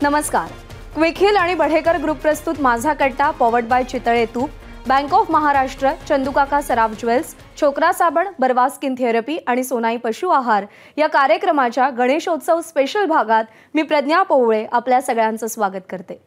नमस्कार. क्विक आणि बढेकर ग्रुप प्रस्तुत माझा कट्टा पॉवर्ड बाय चितळे तूप, bank of Maharashtra, चंदूकाका Saraf jewels, छोकरा साबण, बरवा स्किन थेरपी आणि सोनाई पशु आहार या कार्यक्रमाच्या गणेशोत्सव स्पेशल भागात मी प्रज्ञा पोवळे आपल्या सगळ्यांचं स्वागत करते.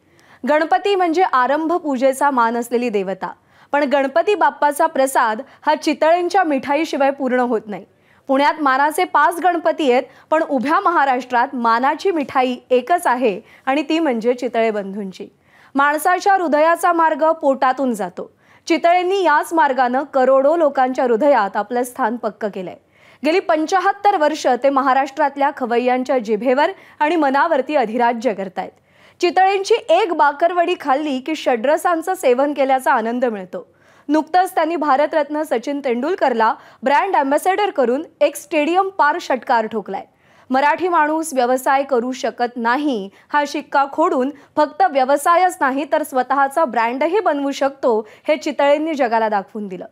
गणपती म्हणजे आरंभ पूजेचा मान असलेली देवता, पण गणपती बाप्पाचा प्रसाद हा चितळेंच्या मिठाईशिवाय पूर्ण होत नाही. पुण्यात मानाचे 5 गणपती आहेत, पण उभ्या महाराष्ट्रात मानाची मिठाई एकच आहे आणि ती म्हणजे चितळे बंधूंची. माणसाच्या हृदयाचा मार्ग पोटातून जातो. चितळेंनी याच मार्गाने करोडो लोकांच्या हृदयात आपलं स्थान पक्क केलंय. गेली 75 वर्ष ते महाराष्ट्रातल्या खवय्यांच्या जिभेवर आणि मनावरती अधिराज्य करतायत. चितळेंची एक बाकरवडी खाल्ली की षड्रसांचं सेवन केल्याचा आनंद मिळतो. नुकतंच त्यांनी भारतरत्न सचिन तेंडुलकरला ब्रँड अँबॅसेडर करून एक स्टेडियम पार षटकार ठोकलाय. मराठी माणूस व्यवसाय करू शकत नाही हा शिक्का खोडून फक्त व्यवसायच नाही तर स्वतःचा ब्रँडही बनवू शकतो हे चितळेंनी जगाला दाखवून दिलं.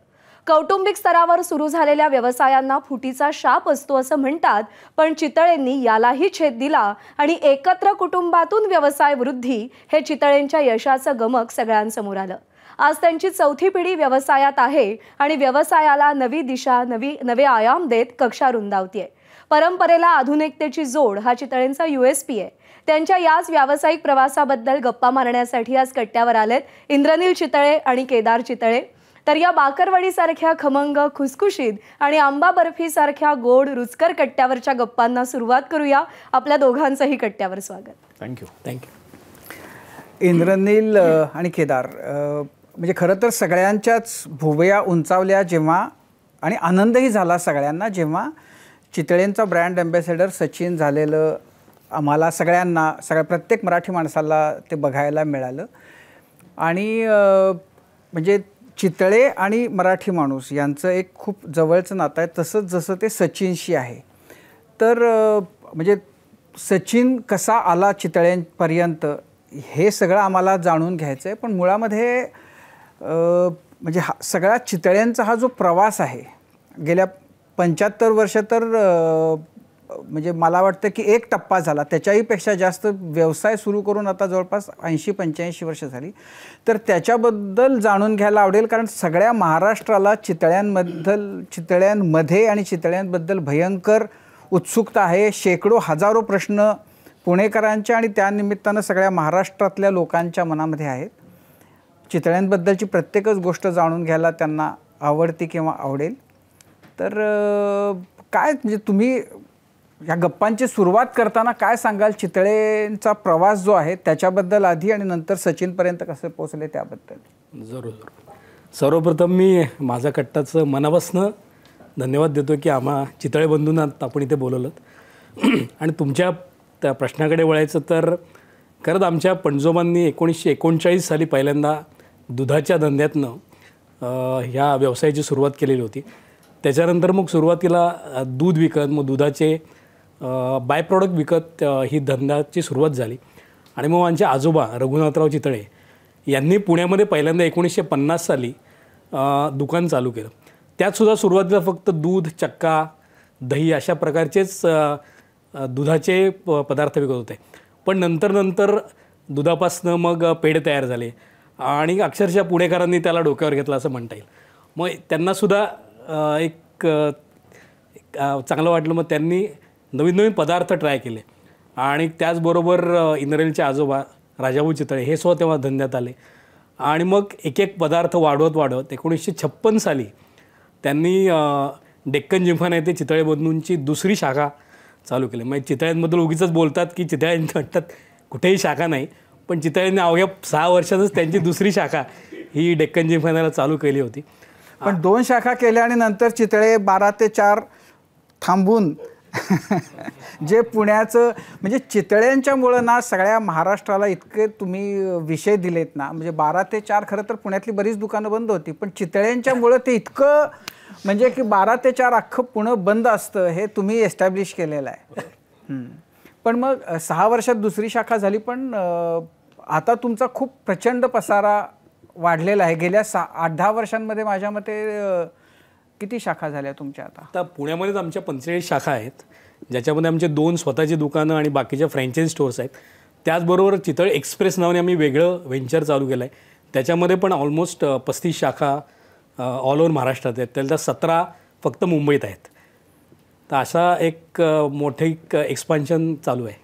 कौटुंबिक स्तरावर सुरू झालेल्या व्यवसायांना फुटीचा शाप असतो असं म्हणतात, पण चितळेंनी यालाही छेद दिला आणि एकत्र कुटुंबातून व्यवसाय वृद्धी हे चितळेंच्या यशाचं गमक सगळ्यांसमोर आलं. आज त्यांची 4थी पिढी व्यवसायात आहे आणि व्यवसायाला नवी दिशा, नवे आयाम देत कक्षा रुंदावतीये. परंपरेला आधुनिकतेची जोड हा चितळेंचा USP आहे. त्यांच्या याच व्यावसायिक प्रवासाबद्दल गप्पा मारण्यासाठी आज कट्ट्यावर आलेत इंद्रनील चितळे आणि केदार चितळे. तर या बाकरवडीसारख्या खमंग, खुसखुशीत आणि आंबा बर्फीसारख्या गोड रुचकर कट्ट्यावरच्या गप्पांना सुरुवात करूया. आपल्या दोघांचंही कट्ट्यावर स्वागत. थँक्यू. इंद्रनील आणि केदार, म्हणजे खरं तर सगळ्यांच्याच भुवया उंचावल्या जेव्हा आणि आनंदही झाला सगळ्यांना जेव्हा चितळेंचा ब्रँड अँबॅसेडर सचिन झालेलं आम्हाला सगळ्यांना, प्रत्येक मराठी माणसाला ते बघायला मिळालं. आणि म्हणजे चितळे आणि मराठी माणूस यांचं एक खूप जवळचं नातं आहे, तसंच जसं ते सचिनशी आहे. तर म्हणजे सचिन कसा आला चितळेंपर्यंत हे सगळं आम्हाला जाणून घ्यायचं आहे. पण मुळामध्ये म्हणजे सगळा चितळेंचा हा जो प्रवास आहे गेल्या 75 वर्ष, तर म्हणजे मला वाटतं की एक टप्पा झाला, त्याच्याही पेक्षा जास्त व्यवसाय सुरू करून आता जवळपास 80-85 वर्ष झाली. तर त्याच्याबद्दल जाणून घ्यायला आवडेल, कारण सगळ्या महाराष्ट्राला चितळ्यांमध्ये आणि चितळ्यांबद्दल भयंकर उत्सुकता आहे. शेकडो हजारो प्रश्न पुणेकरांच्या आणि त्यानिमित्तानं सगळ्या महाराष्ट्रातल्या लोकांच्या मनामध्ये आहेत. चितळ्यांबद्दलची प्रत्येकच गोष्ट जाणून घ्यायला त्यांना आवडते किंवा आवडेल. तर काय म्हणजे तुम्ही या गप्पांची सुरुवात करताना काय सांगाल चितळेंचा प्रवास जो आहे त्याच्याबद्दल आधी, आणि नंतर सचिनपर्यंत कसे पोहोचले त्याबद्दल? जरूर. सर्वप्रथम मी माझा कट्टाचं मनापासून धन्यवाद देतो की आम्हा चितळे बंधूंना आपण इथे बोलवलं. आणि तुमच्या त्या प्रश्नाकडे वळायचं तर खरंच आमच्या पणजोबांनी 1939 साली पहिल्यांदा दुधाच्या धंद्यातनं ह्या व्यवसायाची सुरुवात केलेली होती. त्याच्यानंतर मग सुरुवातीला दूध विकत, मग दुधाचे बाय प्रॉडक्ट विकत ही धंद्याची सुरुवात झाली. आणि मग आमचे आजोबा रघुनाथराव चितळे यांनी पुण्यामध्ये पहिल्यांदा 1950 साली दुकान चालू केलं. त्यातसुद्धा सुरुवातीला फक्त दूध, चक्का, दही अशा प्रकारचेच दुधाचे पदार्थ विकत होते. पण नंतर दुधापासनं मग पेढे तयार झाले आणि अक्षरशः पुणेकरांनी त्याला डोक्यावर घेतलं असं म्हणता येईल. मग त्यांनासुद्धा एक चांगलं वाटलं. मग त्यांनी नवीन पदार्थ ट्राय केले आणि त्याचबरोबर इंद्रनीलचे आजोबा राजाभाऊ चितळे हे स्वतः तेव्हा धंद्यात आले. आणि मग एक पदार्थ वाढवत 1956 साली त्यांनी डेक्कन जिमखाना येथे चितळे बंधूंची दुसरी शाखा चालू केली. म्हणजे चितळ्यांबद्दल उगीच बोलतात की चितळ्यांनी वाटतात कुठेही शाखा नाही, पण चितळ्यांनी अवघ्या 6 वर्षातच त्यांची दुसरी शाखा ही डेक्कन जिमखान्याला चालू केली होती. पण 2 शाखा केल्या आणि नंतर चितळे 12 ते 4 थांबून जे पुण्याचं म्हणजे चितळ्यांच्यामुळं ना सगळ्या महाराष्ट्राला इतके तुम्ही विषय दिलेत ना, म्हणजे 12 ते 4 खरं तर पुण्यातली बरीच दुकानं बंद होती, पण चितळ्यांच्यामुळं ते इतकं म्हणजे की 12 ते 4 अख्खं पुणं बंद असतं हे तुम्ही एस्टॅब्लिश केलेलं आहे. पण मग 6 वर्षात दुसरी शाखा झाली, पण आता तुमचा खूप प्रचंड पसारा वाढलेला आहे. गेल्या 8-10 वर्षांमध्ये माझ्या मते किती शाखा झाल्या तुमच्या? आता पुण्यामध्येच आमच्या 45 शाखा आहेत, ज्याच्यामध्ये आमचे 2 स्वतःची दुकानं आणि बाकीच्या फ्रँचायझी स्टोअर्स आहेत. त्याचबरोबर चितळे एक्सप्रेस नावाने आम्ही वेगळं व्हेंचर चालू केलं आहे. त्याच्यामध्ये पण ऑलमोस्ट 35 शाखा ऑल ओव्हर महाराष्ट्रात आहेत. त्यातल्या 17 फक्त मुंबईत आहेत. तर असा एक मोठे एक्सपान्शन चालू आहे.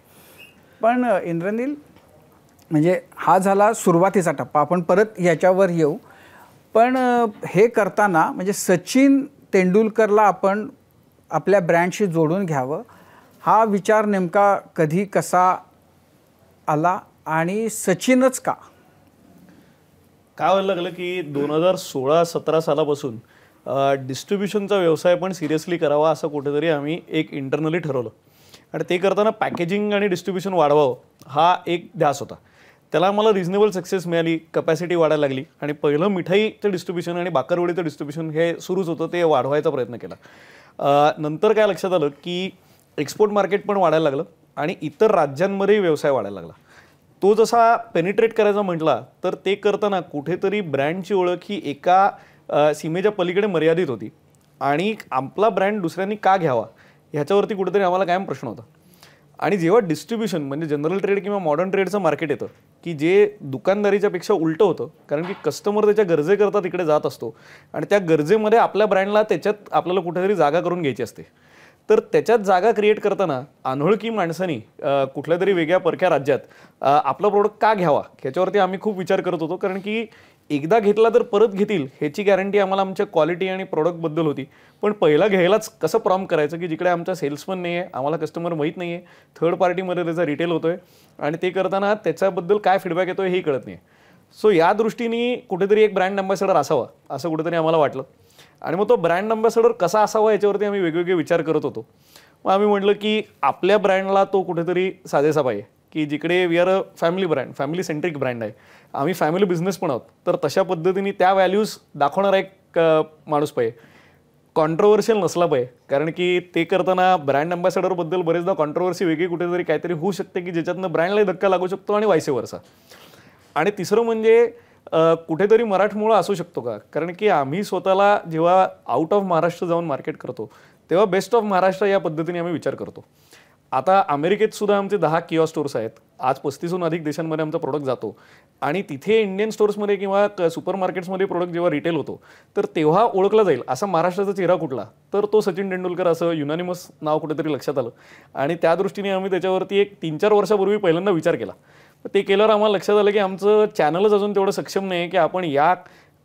पण इंद्रनील, म्हणजे हा झाला सुरुवातीचा टप्पा, आपण परत याच्यावर येऊ. पण हे करताना म्हणजे सचिन तेंडुलकरला आपण आपल्या ब्रँडशी जोडून घ्यावं, हा विचार नेमका कधी कसा आला आणि सचिनच का? काय व्हायला लागलं की 2016-17 सालापासून डिस्ट्रीब्युशनचा व्यवसाय पण सिरियसली करावा असं कुठेतरी आम्ही एक इंटरनली ठरवलं. आणि ते करताना पॅकेजिंग आणि डिस्ट्रीब्युशन वाढवावं हा एक ध्यास होता. त्याला आम्हाला रिजनेबल सक्सेस मिळाली, कपॅसिटी वाढायला लागली आणि पहिलं मिठाईचं डिस्ट्रीब्युशन आणि बाकरवडीचं डिस्ट्रीब्युशन हे सुरूच होतं, ते वाढवायचा प्रयत्न केला. नंतर काय लक्षात आलं की एक्सपोर्ट मार्केट पण वाढायला लागलं आणि इतर राज्यांमध्येही व्यवसाय वाढायला लागला. तो जसा पेनिट्रेट करायचा म्हटला तर ते करताना कुठेतरी ब्रँडची ओळख ही एका सीमेच्या पलीकडे मर्यादित होती आणि आपला ब्रँड दुसऱ्यांनी का घ्यावा ह्याच्यावरती कुठेतरी आम्हाला कायम प्रश्न होता. आणि जेव्हा डिस्ट्रीब्युशन म्हणजे जनरल ट्रेड किंवा मॉडर्न ट्रेडचं मार्केट येतं की जे दुकानदारीच्या पेक्षा उलटं होतं, कारण की कस्टमर त्याच्या गरजेकरता तिकडे जात असतो आणि त्या गरजेमध्ये आपल्या ब्रँडला त्याच्यात आपल्याला कुठेतरी जागा करून घ्यायची असते. तर त्याच्यात जागा क्रिएट करताना अनोळखी माणसांनी कुठल्या तरी वेगळ्या परक्या राज्यात आपला प्रोडक्ट का घ्यावा ह्याच्यावरती आम्ही खूप विचार करत होतो. कारण की एकदा घेतला तर परत घेतील ह्याची गॅरंटी आम्हाला आमच्या क्वालिटी आणि प्रॉडक्टबद्दल होती. पण पहिला घ्यायलाच कसं प्रॉम्प्ट करायचं की जिकडे आमचा सेल्स पण नाही आहे, आम्हाला कस्टमर माहीत नाही आहे, थर्ड पार्टीमध्ये त्याचा रिटेल होतो आहे आणि ते करताना त्याच्याबद्दल काय फीडबॅक येतो हेही कळत नाही. सो या दृष्टीने कुठेतरी एक ब्रँड अँबॅसेडर असावा असं कुठेतरी आम्हाला वाटलं. आणि मग तो ब्रँड अँबॅसेडर कसा असावा याच्यावरती आम्ही वेगवेगळे विचार करत होतो. मग आम्ही म्हटलं की आपल्या ब्रँडला तो कुठेतरी साजेसा पाहिजे की जिकडे we are a family brand, family centric brand आहे, आम्ही फॅमिली बिझनेस पण आहोत. तर तशा पद्धतीने त्या व्हॅल्यूज दाखवणारा एक माणूस पाहिजे, कॉन्ट्रोवर्शियल नसला पाहिजे. कारण की ते करताना ब्रँड अँबॅसेडरबद्दल बरेचदा कॉन्ट्रोवर्सी वेगळी कुठेतरी काहीतरी होऊ शकते की ज्याच्यातनं ब्रँडलाही धक्का लागू शकतो आणि वायसे वर्सा. आणि तिसरं म्हणजे कुठेतरी मराठमोळा असू शकतो का, कारण की आम्ही स्वतःला जेव्हा आउट ऑफ महाराष्ट्र जाऊन मार्केट करतो तेव्हा बेस्ट ऑफ महाराष्ट्र या पद्धतीने आम्ही विचार करतो. आता अमेरिकेत सुद्धा आमचे 10 किऑस्क स्टोर्स आहेत. आज 35हून अधिक देशांमध्ये आमचा प्रोडक्ट जातो आणि तिथे इंडियन स्टोर्समध्ये किंवा सुपर मार्केट्समध्ये प्रोडक्ट जेव्हा रिटेल होतो तर तेव्हा ओळखला जाईल असा महाराष्ट्राचा चेहरा कुठला, तर तो सचिन तेंडुलकर असं युनानिमस नाव कुठेतरी लक्षात आलं. आणि त्या दृष्टीने आम्ही त्याच्यावरती एक 3-4 वर्षापूर्वी पहिल्यांदा विचार केला. ते केल्यावर आम्हाला लक्षात आलं की आमचं चॅनलच अजून तेवढं सक्षम नाही की आपण या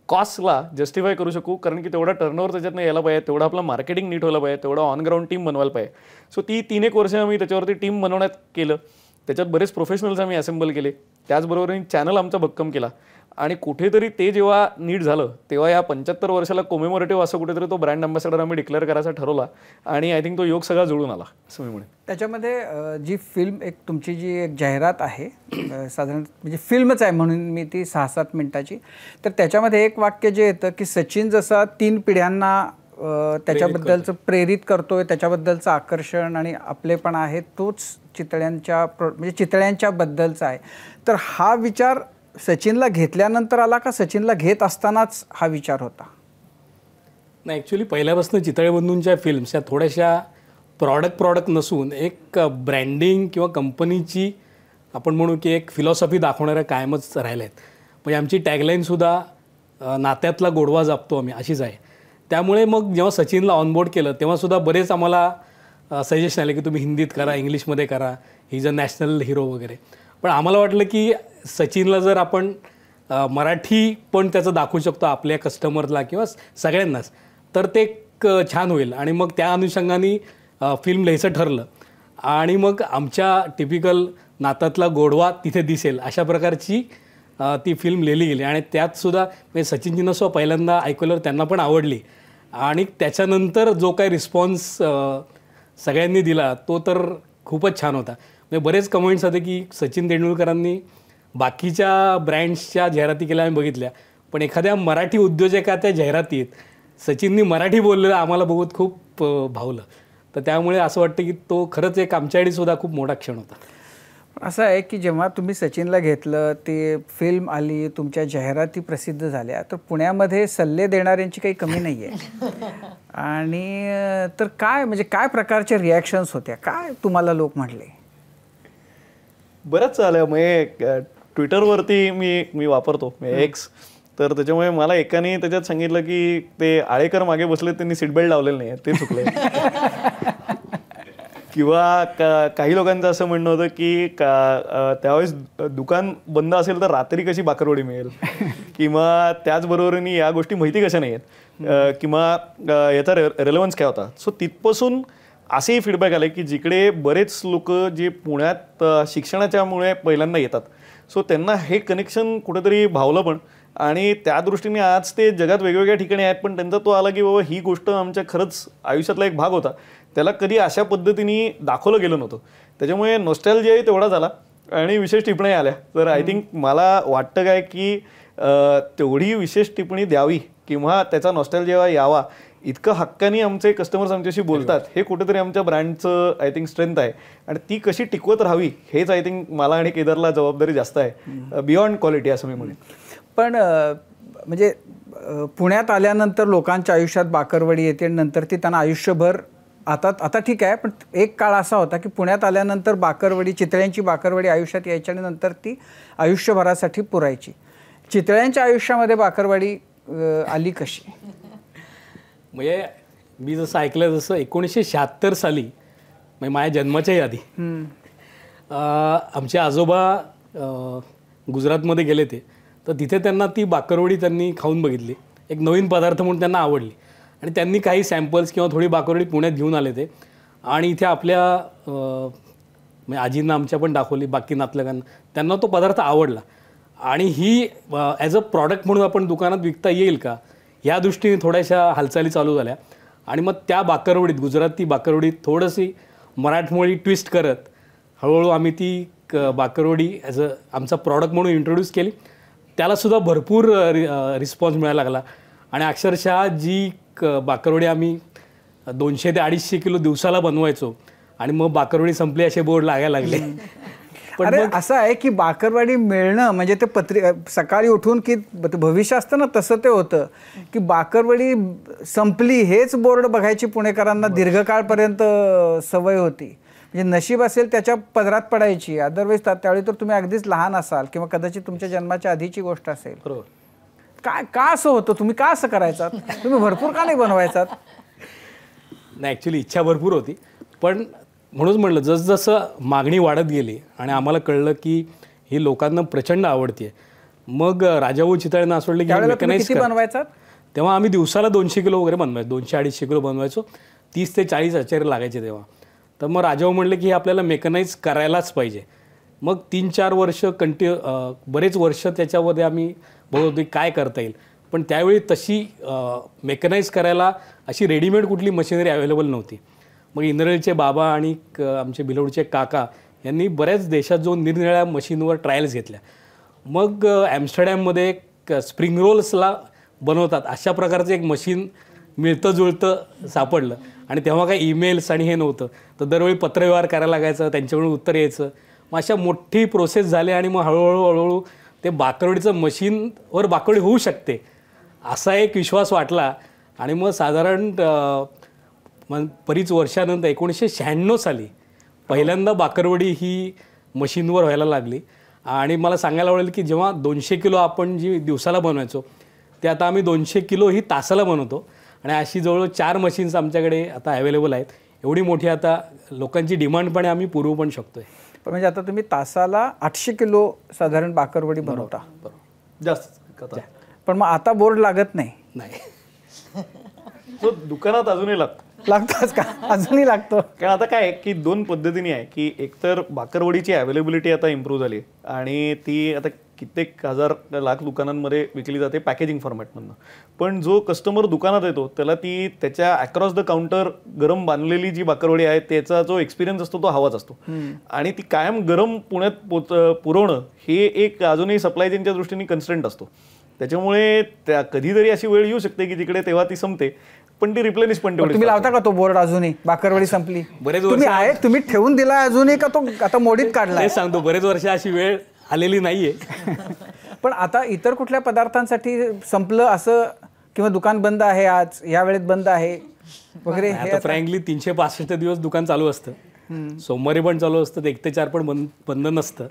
कॉस्टला जस्टिफाय करू शकू, कारण की तेवढा टर्नओव्हर त्याच्यातनं यायला पाहिजे, तेवढं आपलं मार्केटिंग नीट व्हायला पाहिजे, तेवढं ऑन ग्राउंड टीम बनवायला पाहिजे. सो ती 3-1 वर्ष आम्ही त्याच्यावरती टीम बनवण्यात केलं. त्याच्यात बरेच प्रोफेशनल्स आम्ही असेंबल केले, त्याचबरोबर चॅनल आमचा भक्कम केला. आणि कुठेतरी ते जेव्हा नीट झालं तेव्हा या 75 वर्षाला कोमेमोरेटिव्ह असं कुठेतरी तो ब्रँड अँबॅसेडर आम्ही डिक्लेअर करायचा ठरवला. आणि आय थिंक तो योग सगळा जुळून आला असं मी म्हणेन. त्याच्यामध्ये जी फिल्म एक तुमची जी एक जाहिरात आहे, साधारण म्हणजे फिल्मच आहे म्हणून मी ती 6-7 मिनिटाची, तर त्याच्यामध्ये एक वाक्य जे येतं की सचिन जसा 3 पिढ्यांना त्याच्याबद्दलचं प्रेरित करतोय, त्याच्याबद्दलचं आकर्षण आणि आपलेपण आहे, तोच चितळ्यांच्या म्हणजे चितळ्यांच्या बद्दलचा आहे. तर हा विचार सचिनला घेतल्यानंतर आला का सचिनला घेत असतानाच हा विचार होता? नाही, ॲक्च्युली पहिल्यापासून चितळे बंधूंच्या फिल्म्स या थोड्याशा प्रॉडक्ट नसून एक ब्रँडिंग किंवा कंपनीची आपण म्हणू की एक फिलॉसॉफी दाखवणाऱ्या कायमच राहिल्या आहेत. म्हणजे आमची टॅगलाईनसुद्धा नात्यातला गोडवा जपतो आम्ही अशीच आहे. त्यामुळे मग जेव्हा सचिनला ऑनबोर्ड केलं तेव्हासुद्धा बरेच आम्हाला सजेशन आले की तुम्ही हिंदीत करा, इंग्लिशमध्ये करा, he is a national hero वगैरे. पण आम्हाला वाटलं की सचिनला जर आपण मराठी पण त्याचं दाखवू शकतो आपल्या कस्टमरला किंवा सगळ्यांनाच, तर ते छान होईल. आणि मग त्या अनुषंगाने फिल्म लिहायचं ठरलं. आणि मग आमच्या टिपिकल नातातला गोडवा तिथे दिसेल अशा प्रकारची ती फिल्म लिहिली गेली. आणि त्यातसुद्धा म्हणजे सचिनजींना सुद्धा पहिल्यांदा ऐकल्यावर त्यांना पण आवडली. आणि त्याच्यानंतर जो काही रिस्पॉन्स सगळ्यांनी दिला तो तर खूपच छान होता. म्हणजे बरेच कमेंट्स होते की सचिन तेंडुलकरांनी बाकीच्या ब्रँड्सच्या जाहिराती केल्या आम्ही बघितल्या, पण एखाद्या मराठी उद्योजकाच्या जाहिरातीत सचिननी मराठी बोललेलं आम्हाला बघत खूप भावलं. तर त्यामुळे असं वाटतं की तो खरंच एक आमच्यासाठीसुद्धा खूप मोठा क्षण होता. असं आहे की जेव्हा तुम्ही सचिनला घेतलं, ते फिल्म आली, तुमच्या जाहिराती प्रसिद्ध झाल्या, तर पुण्यामध्ये सल्ले देणाऱ्यांची काही कमी नाही आहे. आणि तर काय म्हणजे काय प्रकारच्या रिॲक्शन्स होत्या, काय तुम्हाला लोक म्हटले? बऱ्याच आल्या. म्हणजे ट्विटरवरती मी वापरतो एक्स, तर त्याच्यामुळे मला एकाने त्याच्यात सांगितलं की ते आळेकर मागे बसले, त्यांनी सीट बेल्ट लावलेलं नाही, ते चुकले. किंवा काही लोकांचं असं म्हणणं होतं की त्यावेळेस दुकान बंद असेल तर रात्री कशी बाकरवडी मिळेल, किंवा त्याचबरोबरीने या गोष्टी माहिती कशा नाही आहेत, किंवा याचा रेलेव्हन्स काय होता. सो तिथपासून असेही फीडबॅक आले की जिकडे बरेच लोक जे पुण्यात शिक्षणाच्यामुळे पहिल्यांदा येतात, सो त्यांना हे कनेक्शन कुठेतरी भावलं पण, आणि त्या दृष्टीने आज ते जगात वेगवेगळ्या ठिकाणी आहेत. पण त्यांचा तो आला की बाबा ही गोष्ट आमच्या खरंच आयुष्यातला एक भाग होता, त्याला कधी अशा पद्धतीने दाखवलं गेलं नव्हतं. त्याच्यामुळे नॉस्टॅल्जियाही तेवढा झाला आणि विशेष टिप्पणी आल्या. तर आय थिंक मला वाटतं काय की तेवढी विशेष टिप्पणी द्यावी किंवा त्याचा नॉस्टॅल्जिया यावा, इतकं हक्कानी आमचे कस्टमर्स आमच्याशी बोलतात, हे कुठेतरी आमच्या ब्रँडचं आय थिंक स्ट्रेंथ आहे. आणि ती कशी टिकवत राहावी हेच आय थिंक मला आणि केदारला जबाबदारी जास्त आहे, बियॉन्ड क्वालिटी असं मी म्हणेन. पण म्हणजे पुण्यात आल्यानंतर लोकांच्या आयुष्यात बाकरवडी येते, नंतर ती त्यांना आयुष्यभर, आता ठीक आहे, पण एक काळ असा होता की पुण्यात आल्यानंतर बाकरवडी, चितळ्यांची बाकरवडी आयुष्यात यायची आणि नंतर ती आयुष्यभरासाठी पुरायची. चितळ्यांच्या आयुष्यामध्ये बाकरवडी आली कशी? म्हणजे मी जसं ऐकलं, जसं 1976 साली, म्हणजे माझ्या जन्माच्याही आधी आमचे आजोबा गुजरातमध्ये गेले ते, तर तिथे त्यांना ती बाकरवडी त्यांनी खाऊन बघितली, एक नवीन पदार्थ म्हणून त्यांना आवडली, आणि त्यांनी काही सॅम्पल्स किंवा थोडी बाकरवडी पुण्यात घेऊन आले ते, आणि इथे आपल्या म्हणजे आजींना आमच्या पण दाखवली, बाकी नातलगांना, त्यांना तो पदार्थ आवडला. आणि ही ॲज अ प्रॉडक्ट म्हणून आपण दुकानात विकता येईल का, या दृष्टीने थोड्याशा हालचाली चालू झाल्या. आणि मग त्या बाकरवडीत, गुजराती बाकरवडीत थोडंशी मराठमोळी ट्विस्ट करत हळूहळू आम्ही ती बाकरवडी ॲज अ आमचा प्रॉडक्ट म्हणून इंट्रोड्यूस केली. त्यालासुद्धा भरपूर रिस्पॉन्स मिळायला लागला, आणि अक्षरशः जी बाकरवडी आम्ही 200 ते 250 किलो दिवसाला बनवायचो, आणि मग बाकरवडी संपली असे बोर्ड लागायला लागले. पण असं आहे की बाकरवडी मिळणं म्हणजे ते सकाळी उठून की भविष्य असतं ना, तसं ते होतं की बाकरवडी संपली हेच बोर्ड बघायची पुणेकरांना दीर्घकाळपर्यंत सवय होती. म्हणजे नशीब असेल त्याच्या पदरात पडायची, अदरवाईज त्यावेळी तर तुम्ही अगदीच लहान असाल किंवा कदाचित तुमच्या जन्माच्या आधीची गोष्ट असेल. बरोबर. का असं होतं? तुम्ही का असं करायचात? तुम्ही भरपूर का नाही बनवायचात? नाही, ॲक्च्युली इच्छा भरपूर होती, पण म्हणूनच म्हटलं जसजसं मागणी वाढत गेली आणि आम्हाला कळलं की ही लोकांना प्रचंड आवडते, मग राजाभाऊ चितळेंना असं वाटलं की मेकनाइज बनवायचात. तेव्हा आम्ही दिवसाला 200 किलो वगैरे बनवायचो, 200-250 किलो बनवायचो, 30 ते 40 आचार्य लागायचे तेव्हा. तर मग राजाभाऊ म्हणले की हे आपल्याला मेकनाइज करायलाच पाहिजे. मग 3-4 वर्ष बरेच वर्ष त्याच्यामध्ये आम्ही बघत होतो काय करता येईल, पण त्यावेळी तशी मेकनाइज करायला अशी रेडीमेड कुठली मशिनरी अवेलेबल नव्हती. मग इंद्रळीचे बाबा आणि आमचे बिलोडचे काका यांनी बऱ्याच देशात जाऊन निरनिराळ्या मशीनवर ट्रायल्स घेतल्या. मग ॲम्स्टरडॅममध्ये एक स्प्रिंग रोल्सला बनवतात अशा प्रकारचं एक मशीन मिळतं जुळतं सापडलं, आणि तेव्हा काही ईमेल्स आणि हे नव्हतं, तर दरवेळी पत्रव्यवहार करायला लागायचं, त्यांच्याकडून उत्तर यायचं. मग अशा मोठी प्रोसेस झाली, आणि मग हळूहळू ते बाकरवडीचं मशीनवर बाकरवडी होऊ शकते असा एक विश्वास वाटला. आणि मग साधारण बरीच वर्षानंतर 1996 साली पहिल्यांदा बाकरवडी ही मशीनवर व्हायला लागली. आणि मला सांगायला आवडेल की जेव्हा 200 किलो आपण जी दिवसाला बनवायचो ते आता आम्ही 200 किलो ही तासाला बनवतो, आणि अशी जवळजवळ 4 मशीन्स आमच्याकडे आता अवेलेबल आहेत. एवढी मोठी आता लोकांची डिमांड पण आम्ही पुरवू पण शकतोय. पण म्हणजे आता तुम्ही तासाला 800 किलो साधारण बाकरवडी बनवता. जास्त. पण मग आता बोर्ड लागत नाही. तो दुकानात अजूनही लागतोच का? अजूनही लागतो. कारण आता काय की 2 पद्धतीने आहे की एकतर बाकरवडीची अवेलेबिलिटी आता इम्प्रूव्ह झाली, आणि ती आता कित्येक हजार लाख दुकानांमध्ये विकली जाते पॅकेजिंग फॉर्मॅटमधनं. पण जो कस्टमर दुकानात येतो त्याला ती त्याच्या अक्रॉस द काउंटर गरम बांधलेली जी बाकरवडी आहे त्याचा जो एक्सपिरियन्स असतो तो हवाच असतो, आणि ती कायम गरम पुण्यात पुरवणं हे एक अजूनही सप्लाय चेनच्या दृष्टीने कन्स्ट्रेंट असतो. त्याच्यामुळे त्या कधीतरी अशी वेळ येऊ शकते की जिकडे तेव्हा ती संपते, पण ती रिप्लेनिश पण तेवढी. तुम्ही लावता का तो बोर्ड अजूनही? बाकरवडी संपली बरेच तुम्ही आहे, तुम्ही ठेवून दिला अजूनही का तो आता मोडीत काढला? हे सांगतो, बरेच वर्ष अशी वेळ आलेली नाहीये. पण आता इतर कुठल्या पदार्थांसाठी संपलं असं, किंवा दुकान बंद आहे आज, या वेळेत बंद आहे वगैरे? आता फ्रँकली 365 दिवस दुकान चालू असतं. सोमवारी पण चालू असतं, 1 ते 4 पण बंद नसतं.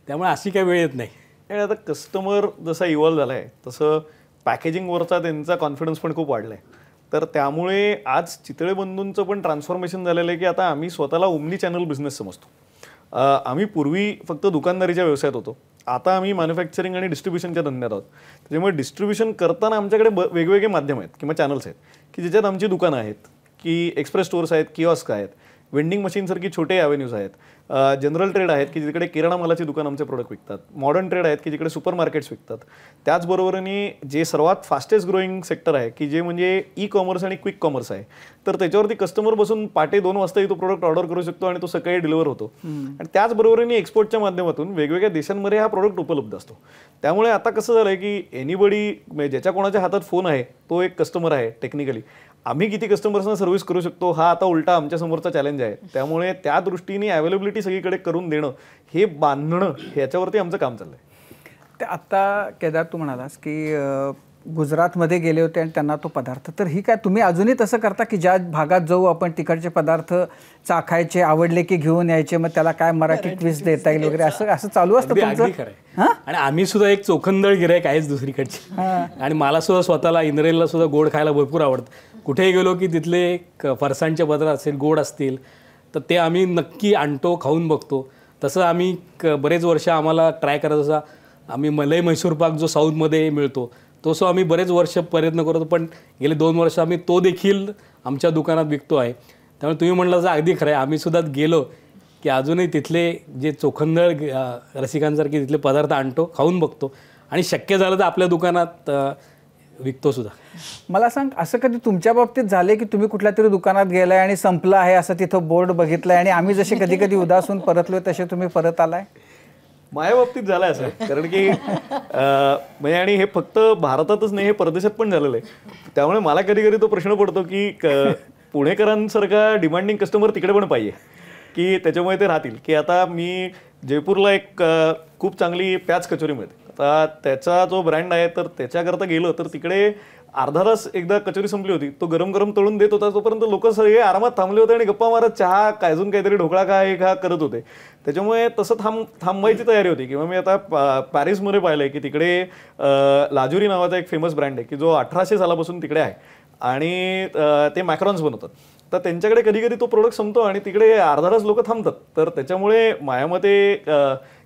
त्यामुळे अशी काही वेळ येत नाही. आणि आता कस्टमर जसा इव्हॉल्व झाला आहे तसं पॅकेजिंगवरचा त्यांचा कॉन्फिडन्स पण खूप वाढला आहे. तर त्यामुळे आज चितळे बंधूंचं पण ट्रान्सफॉर्मेशन झालेलं आहे की आता आम्ही स्वतःला ओमनी चॅनल बिझनेस समजतो. आम्ही पूर्वी फक्त दुकानदारीच्या व्यवसायात होतो, आता आम्ही मॅन्युफॅक्चरिंग आणि डिस्ट्रीब्युशनच्या धंद्यात आहोत. त्याच्यामुळे डिस्ट्रीब्युशन करताना आमच्याकडे वेगवेगळे माध्यम आहेत किंवा चॅनल्स आहेत की ज्याच्यात आमची दुकानं आहेत, की एक्सप्रेस स्टोअर्स आहेत, किऑस्क आहेत, वेंडिंग मशीनसारखी छोटे ॲव्हेन्यूज आहेत, जनरल ट्रेड आहेत की जिकडे किराणा मालाची दुकान आमचे प्रोडक्ट विकतात, मॉडर्न ट्रेड आहेत की जिकडे सुपर मार्केट्स विकतात. त्याचबरोबरीने जे सर्वात फास्टेस्ट ग्रोईंग सेक्टर आहे की जे म्हणजे ई कॉमर्स आणि क्विक कॉमर्स आहे, तर त्याच्यावरती कस्टमर बसून पहाटे 2 वाजताही तो प्रोडक्ट ऑर्डर करू शकतो आणि तो सकाळी डिलिव्हर होतो. आणि त्याचबरोबरीने एक्सपोर्टच्या माध्यमातून वेगवेगळ्या देशांमध्ये हा प्रोडक्ट उपलब्ध असतो. त्यामुळे आता कसं झालं आहे की एनीबडी ज्याच्या कोणाच्या हातात फोन आहे तो एक कस्टमर आहे. टेक्निकली आम्ही किती कस्टमर्सना सर्व्हिस करू शकतो हा आता उलटा आमच्या समोरचा चॅलेंज आहे. त्यामुळे त्या दृष्टीने अवेलेबिलिटी सगळीकडे करून देणं, हे बांधणं, ह्याच्यावरती आमचं काम चाललंय. ते आता केदार तू म्हणालास की गुजरातमध्ये गेले होते आणि त्यांना तो पदार्थ, तर ही काय तुम्ही अजूनही तसं करता की ज्या भागात जाऊ आपण तिकडचे पदार्थ चाखायचे, आवडले की घेऊन यायचे, मग त्याला काय मराठी ट्विस्ट देता येईल वगैरे, असं असं चालू असतं तुमचं? आणि आम्ही सुद्धा एक चोखंदळ गिरायक आहेच दुसरीकडची. आणि मला सुद्धा स्वतःला इंद्रेलला सुद्धा गोड खायला भरपूर आवडतं. कुठेही गेलो की तिथले फरसाणचे पदार्थ असेल, गोड असतील, तर ते आम्ही नक्की आणतो, खाऊन बघतो. तसं आम्ही बरेच वर्ष आम्हाला ट्राय करत असा आम्ही मलाई मैसूर पाक जो साऊथमध्ये मिळतो तो सो आम्ही बरेच वर्ष प्रयत्न करतो, पण गेले 2 वर्ष आम्ही तो देखील आमच्या दुकानात विकतो आहे. त्यामुळे तुम्ही म्हटलं असं अगदी खरं आहे, आम्ही सुद्धा गेलो की अजूनही तिथले जे चोखंदळ रसिकांसारखे तिथले पदार्थ आणतो, खाऊन बघतो आणि शक्य झालं तर आपल्या दुकानात विकतो सुद्धा. मला सांग, असं कधी तुमच्या बाबतीत झाले की तुम्ही कुठल्या तरी दुकानात गेलाय आणि संपलं आहे असं तिथं बोर्ड बघितलंय आणि आम्ही जसे कधी कधी उदासून परतलोय तसे तुम्ही परत आलाय? माझ्या बाबतीत झालं असं, कारण की म्हणजे आणि हे फक्त भारतातच नाही, हे परदेशात पण झालेलं आहे. त्यामुळे मला कधी कधी तो प्रश्न पडतो की पुणेकरांसारखा डिमांडिंग कस्टमर तिकडे पण पाहिजे की त्याच्यामुळे ते राहतील. की आता मी जयपूरला एक खूप चांगली प्याज कचोरी मिळते, आता त्याचा जो ब्रँड आहे तर त्याच्याकरता गेलो तर तिकडे अर्धा तास एकदा कचोरी संपली होती, तो गरम गरम तळून देत होता, तोपर्यंत लोक सगळे आरामात थांबले होते आणि गप्पा मारत चहा अजून काहीतरी ढोकळा काय खा करत होते. त्याच्यामुळे तसं थांबायची तयारी होती. किंवा मी आता पॅरिसमध्ये पाहिलं आहे की तिकडे लाजुरी नावाचा एक फेमस ब्रँड आहे की जो 1800 सालापासून तिकडे आहे आणि ते मॅक्रॉन्स बनवतात. तर त्यांच्याकडे कधी कधी तो प्रोडक्ट संपतो आणि तिकडे अर्धा तास लोक थांबतात. तर त्याच्यामुळे माझ्यामते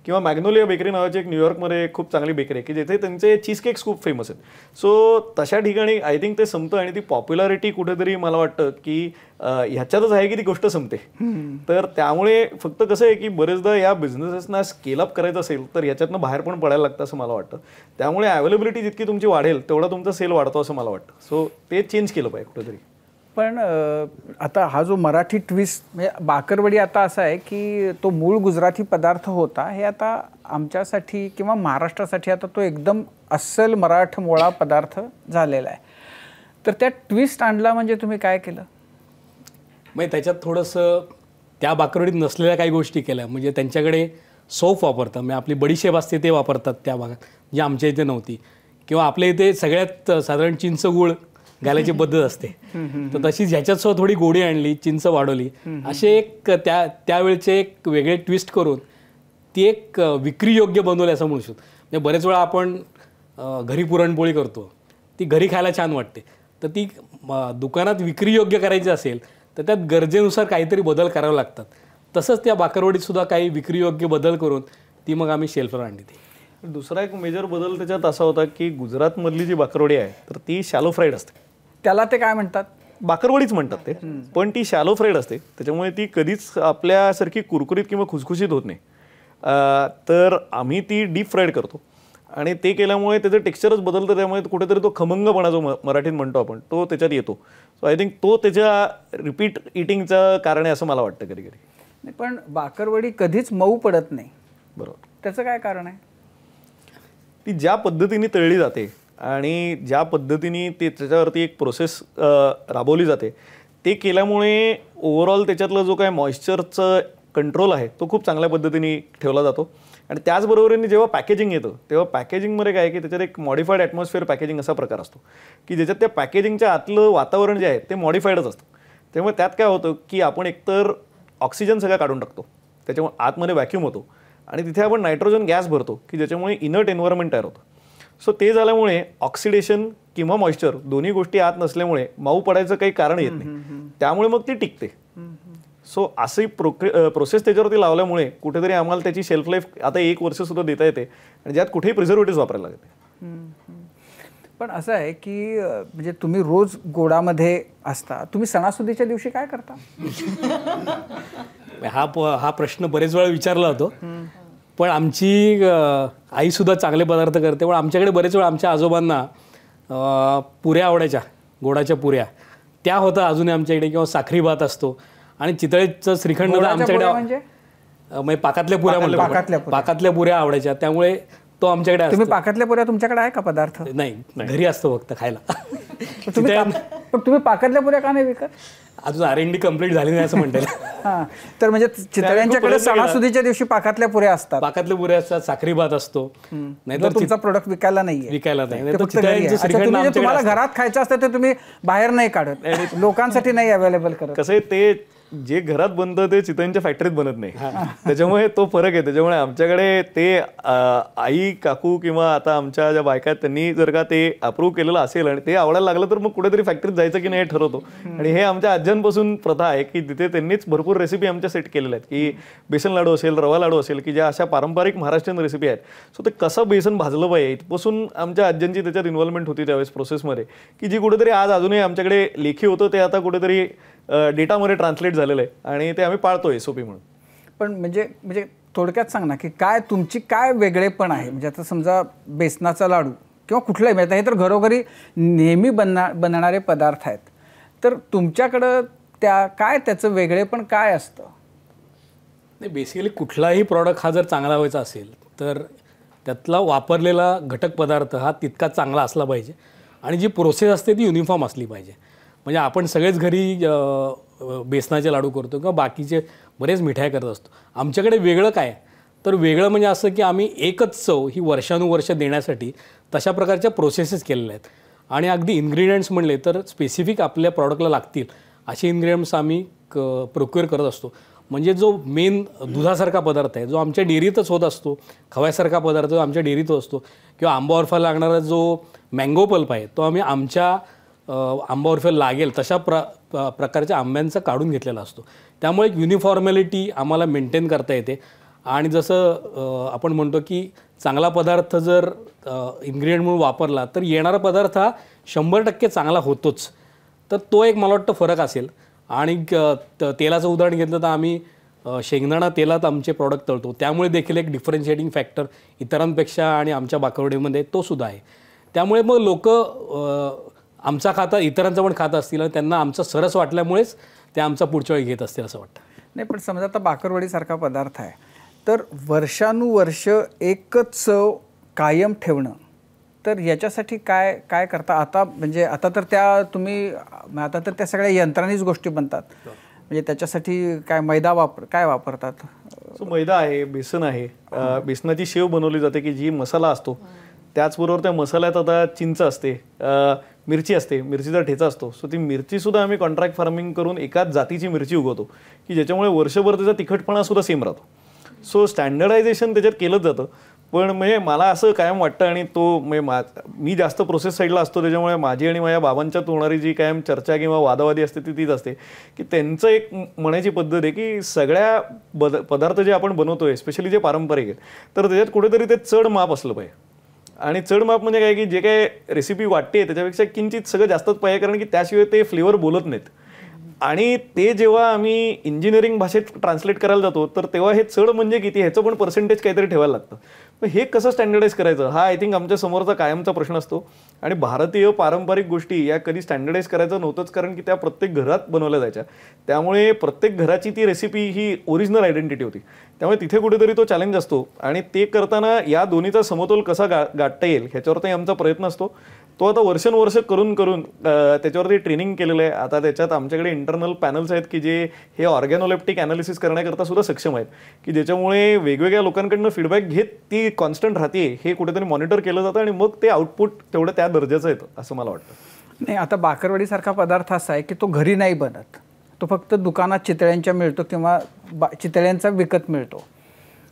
किंवा मॅग्नोलिया बेकरी नावाची एक न्यूयॉर्कमध्ये खूप चांगली बेकरी आहे की जिथे त्यांचे चीज केक्स खूप फेमस आहेत. सो तशा ठिकाणी आय थिंक ते संपतं आणि ती पॉप्युलॅरिटी कुठेतरी मला वाटतं की ह्याच्यातच आहे की ती गोष्ट संपते. तर त्यामुळे फक्त कसं आहे की बरेचदा या बिझनेसेसना स्केल अप करायचं असेल तर ह्याच्यातनं बाहेर पण पडायला लागतं असं मला वाटतं. त्यामुळे अवेलेबिलिटी जितकी तुमची वाढेल तेवढा तुमचा सेल वाढतो असं मला वाटतं. सो ते चेंज केलं पाहिजे कुठेतरी. पण आता हा जो मराठी ट्विस्ट म्हणजे बाकरवडी आता असा आहे की तो मूळ गुजराती पदार्थ होता, हे आता आमच्यासाठी किंवा महाराष्ट्रासाठी आता तो एकदम अस्सल मराठमोळा पदार्थ झालेला आहे. तर त्या ट्विस्ट आणला म्हणजे तुम्ही काय केलं? म्हणजे त्याच्यात थोडंसं त्या बाकरवडीत नसलेल्या काही गोष्टी केल्या. म्हणजे त्यांच्याकडे सौफ वापरतात, म्हणजे आपली बडीशेप असते ते वापरतात त्या भागात, जी आमच्या इथे नव्हती. किंवा आपल्या इथे सगळ्यात साधारण चिंच गूळ घालायची पद्धत असते, तर तशीच ह्याच्यात सुद्धा थोडी गोडी आणली, चिंच वाढवली, असे एक त्यावेळचे एक वेगळे ट्विस्ट करून ती एक विक्रीयोग्य बनवली असं म्हणू शकतो. म्हणजे बरेच वेळा आपण घरी पुरणपोळी करतो, ती घरी खायला छान वाटते, तर ती दुकानात विक्रीयोग्य करायची असेल तर त्यात गरजेनुसार काहीतरी बदल करावे लागतात. तसंच त्या बाकरवडीत सुद्धा काही विक्रीयोग्य बदल करून ती मग आम्ही शेल्फवर आणली. ती दुसरा एक मेजर बदल त्याच्यात असा होता की गुजरातमधली जी बाकरवडी आहे तर ती शॅलो फ्राईड असते. त्याला ते काय म्हणतात? बाकरवडीच म्हणतात ते, पण ती शॅलो फ्राईड असते. त्याच्यामुळे ती कधीच आपल्यासारखी कुरकुरीत किंवा खुसखुशीत होत नाही. तर आम्ही ती डीप फ्राईड करतो आणि ते केल्यामुळे त्याचं टेक्स्चरच बदलतं. त्यामुळे कुठेतरी तो खमंगपणा जो मराठीत म्हणतो आपण तो त्याच्यात येतो. सो आय थिंक तो त्याच्या रिपीट इटिंगचं कारण आहे असं मला वाटतं कधी कधी. पण बाकरवडी कधीच मऊ पडत नाही, बरोबर. त्याचं काय कारण आहे? ती ज्या पद्धतीने तळली जाते आणि ज्या पद्धतीने ते त्याच्यावरती एक प्रोसेस राबवली जाते ते केल्यामुळे ओव्हरऑल त्याच्यातलं जो काय मॉइश्चरचं कंट्रोल आहे तो खूप चांगल्या पद्धतीने ठेवला जातो. आणि त्याचबरोबरीने जेव्हा पॅकेजिंग येतं तेव्हा पॅकेजिंगमध्ये काय की त्याच्यात एक मॉडिफाईड ॲटमॉस्फिअर पॅकेजिंग असा प्रकार असतो की ज्याच्यात त्या पॅकेजिंगच्या आतलं वातावरण जे आहे ते मॉडिफाईडच असतं. त्यामुळे त्यात काय होतं की आपण एकतर ऑक्सिजन सगळा काढून टाकतो, त्याच्यामुळे आतमध्ये व्हॅक्यूम होतो आणि तिथे आपण नायट्रोजन गॅस भरतो की ज्याच्यामुळे इनर्ट एन्व्हायरमेंट तयार होतं. सो ते झाल्यामुळे ऑक्सिडेशन किंवा मॉइश्चर दोन्ही गोष्टी आत नसल्यामुळे मऊ पडायचं काही कारण येत नाही, त्यामुळे मग ती टिकते. सो अशी प्रोसेस त्याच्यावरती लावल्यामुळे कुठेतरी आम्हाला त्याची शेल्फ लाईफ आता 1 वर्ष सुद्धा देता येते आणि ज्यात कुठेही प्रिझर्वेटिव्ह वापरायला लागते. पण असं आहे की म्हणजे तुम्ही रोज गोडामध्ये असता, तुम्ही सणासुदीच्या दिवशी काय करता? हा प्रश्न बरेच वेळा विचारला होतो. पण आमची आईसुद्धा चांगले पदार्थ करते. पण आमच्याकडे बरेच वेळा आमच्या आजोबांना पुऱ्या आवडायच्या, गोडाच्या पुऱ्या त्या होत्या अजूनही आमच्याकडे, किंवा साखरी भात असतो. आणि चितळेचं श्रीखंड आमच्याकडे म्हणजे पाकातल्या पुऱ्या म्हणलं, पाकातल्या पुऱ्या आवडायच्या, त्यामुळे तो आमच्याकडे. तुम्ही पाकातल्या पुऱ्या तुमच्याकडे आहे का पदार्थ? नाही, घरी असतो फक्त खायला. पण तुम्ही पाकातल्या पुऱ्या का नाही विकत? अजून R&D कम्प्लीट झाली नाही असं म्हणता येईल. हां, तर म्हणजे चितळ्यांच्याकडे सणासुदीच्या दिवशी पाकातल्या पुऱ्या असतात. पाकातल्या पुऱ्या असतात, साखरी भात असतो. नाहीतर तुमचा प्रोडक्ट विकायला नाहीये, विकायला नाही. तुम्हाला घरात खायचं असतं ते तुम्ही बाहेर नाही काढत, लोकांसाठी नाही अवेलेबल करत. कसं आहे, ते जे घरात बनतं ते चितळ्यांच्या फॅक्टरीत बनत नाही, त्याच्यामुळे तो फरक आहे. त्याच्यामुळे आमच्याकडे ते आई काकू किंवा आता आमच्या ज्या बायका आहेत त्यांनी जर का ते अप्रूव्ह केलेलं असेल आणि ते आवडायला लागलं तर मग कुठेतरी फॅक्टरीत जायचं की नाही हे ठरवतो. आणि हे आमच्या आज्यांपासून प्रथा आहे की तिथे त्यांनीच भरपूर रेसिपी आमच्या सेट केलेल्या आहेत की बेसन लाडू असेल, रवा लाडू असेल, की ज्या अशा पारंपरिक महाराष्ट्रीयन रेसिपी आहेत. सो ते कसं बेसन भाजलं पाहिजे इथपासून आमच्या आज्यांची त्याच्यात इन्व्हॉल्वमेंट होती त्यावेळेस प्रोसेसमध्ये, की जी कुठेतरी आज अजूनही आमच्याकडे लेखी होतं ते आता कुठेतरी डेटामध्ये ट्रान्सलेट झालेलं आहे आणि ते आम्ही पाळतोय SOP म्हणून. पण म्हणजे थोडक्यात सांग ना की काय तुमची काय वेगळेपण आहे? म्हणजे आता समजा बेसनाचा लाडू किंवा कुठलाही, म्हणजे हे तर घरोघरी नेहमी बनणारे पदार्थ आहेत, तर तुमच्याकडं त्याचं वेगळेपण काय असतं? नाही, बेसिकली कुठलाही प्रॉडक्ट हा जर चांगला व्हायचा असेल तर त्यातला वापरलेला घटक पदार्थ हा तितका चांगला असला पाहिजे आणि जी प्रोसेस असते ती युनिफॉर्म असली पाहिजे. म्हणजे आपण सगळेच घरी बेसनाचे लाडू करतो किंवा बाकीचे बरेच मिठाई करत असतो. आमच्याकडे वेगळं काय तर वेगळं म्हणजे असं की आम्ही एकच चव ही वर्षानुवर्ष देण्यासाठी तशा प्रकारच्या प्रोसेसेस केलेल्या आहेत. आणि अगदी इन्ग्रेडियंट्स म्हणले तर स्पेसिफिक आपल्या प्रॉडक्टला लागतील असे इन्ग्रेडियंट्स आम्ही प्रोक्युअर करत असतो. म्हणजे जो मेन दुधासारखा पदार्थ आहे जो आमच्या डेअरीतच होत असतो, खव्यासारखा पदार्थ जो आमच्या डेअरीत असतो, किंवा आंबा बर्फाला लागणारा जो मँगो पल्प आहे तो आम्ही आमच्या आंबा बर्फाला लागेल तशा प्रकारच्या आंब्यांचा काढून घेतलेला असतो. त्यामुळे एक युनिफॉर्मॅलिटी आम्हाला मेंटेन करता येते. आणि जसं आपण म्हणतो की चांगला पदार्थ जर इन्ग्रेडियंट म्हणून वापरला तर येणारा पदार्थ हा 100% चांगला होतोच. तर तो एक मला वाटतं फरक असेल. आणि तेलाचं उदाहरण घेतलं तर आम्ही शेंगदाणा तेलात आमचे प्रॉडक्ट तळतो, त्यामुळे देखील एक डिफरन्शिएटिंग फॅक्टर इतरांपेक्षा आणि आमच्या बाकरवडीमध्ये तो सुद्धा आहे. त्यामुळे मग लोक आमचा खाता इतरांचा पण खात असतील आणि त्यांना आमचा सरस वाटल्यामुळेच ते आमचा पुढच्या वेळी घेत असतील असं वाटतं. नाही, पण समजा आता बाकरवडीसारखा पदार्थ आहे तर वर्षानुवर्ष एकच चव कायम ठेवणं, तर याच्यासाठी काय काय करता? आता म्हणजे आता तर त्या सगळ्या यंत्रांनीच गोष्टी बनतात, म्हणजे त्याच्यासाठी काय मैदा काय वापरतात? सो मैदा आहे, बेसन आहे, बेसनाची शेव बनवली जाते की जी मसाला असतो, त्याचबरोबर त्या मसाल्यात आता चिंच असते, मिरची असते, मिरचीचा ठेचा असतो. सो ती मिरचीसुद्धा आम्ही कॉन्ट्रॅक्ट फार्मिंग करून एकाच जातीची मिरची उगवतो की ज्याच्यामुळे वर्षभर त्याचा तिखटपणासुद्धा सेम राहतो. सो स्टँडर्डायझेशन त्याच्यात केलं जातं. पण म्हणजे मला असं कायम वाटतं आणि तो म्हणजे मी जास्त प्रोसेस साईडला असतो त्याच्यामुळे माझी आणि माझ्या बाबांच्यात होणारी जी कायम चर्चा किंवा वादावादी असते ती तीच असते की त्यांचं एक म्हणायची पद्धत आहे की सगळ्या पदार्थ जे आपण बनवतोय स्पेशली जे पारंपरिक आहेत तर त्याच्यात कुठेतरी ते चढ माप असलं पाहिजे. आणि चढ माप म्हणजे काय की जे काय रेसिपी वाटते त्याच्यापेक्षा किंचित सगळं जास्तच पाहिजे, कारण की त्याशिवाय ते फ्लेवर बोलत नाहीत. आणि ते जेव्हा आम्ही इंजिनिअरिंग भाषेत ट्रान्सलेट करायला जातो तर तेव्हा हे चढ म्हणजे किती ह्याचं पण पर्सेंटेज काहीतरी ठेवायला लागतं. पण हे कसं स्टँडर्डाईज करायचं हा आय थिंक आमच्या समोरचा कायमचा प्रश्न असतो. आणि भारतीय पारंपरिक गोष्टी या कधी स्टँडर्डाईज करायचं नव्हतंच, कारण की त्या प्रत्येक घरात बनवल्या जायच्या. त्यामुळे प्रत्येक घराची ती रेसिपी ही ओरिजिनल आयडेंटिटी होती. त्यामुळे तिथे कुठेतरी तो चॅलेंज असतो आणि ते करताना या दोन्हीचा समतोल कसा गाठता येईल ह्याच्यावरती आमचा प्रयत्न असतो. तो आता वर्षानुवर्ष करून त्याच्यावरती ट्रेनिंग केलेलं आहे. आता त्याच्यात आमच्याकडे इंटरनल पॅनल्स आहेत की जे हे ऑर्गॅनोलेप्टिक ॲनालिसिस करण्याकरता सुद्धा सक्षम आहेत, की ज्याच्यामुळे वेगवेगळ्या लोकांकडनं फीडबॅक घेत ती कॉन्स्टंट राहते हे कुठेतरी मॉनिटर केलं जातं आणि मग ते आउटपुट तेवढं त्या दर्जाचं येतं असं मला वाटतं. नाही, आता बाकरवडीसारखा पदार्थ असा आहे की तो घरी नाही बनत, तो फक्त दुकानात चितळ्यांच्या मिळतो किंवा चितळ्यांचा विकत मिळतो.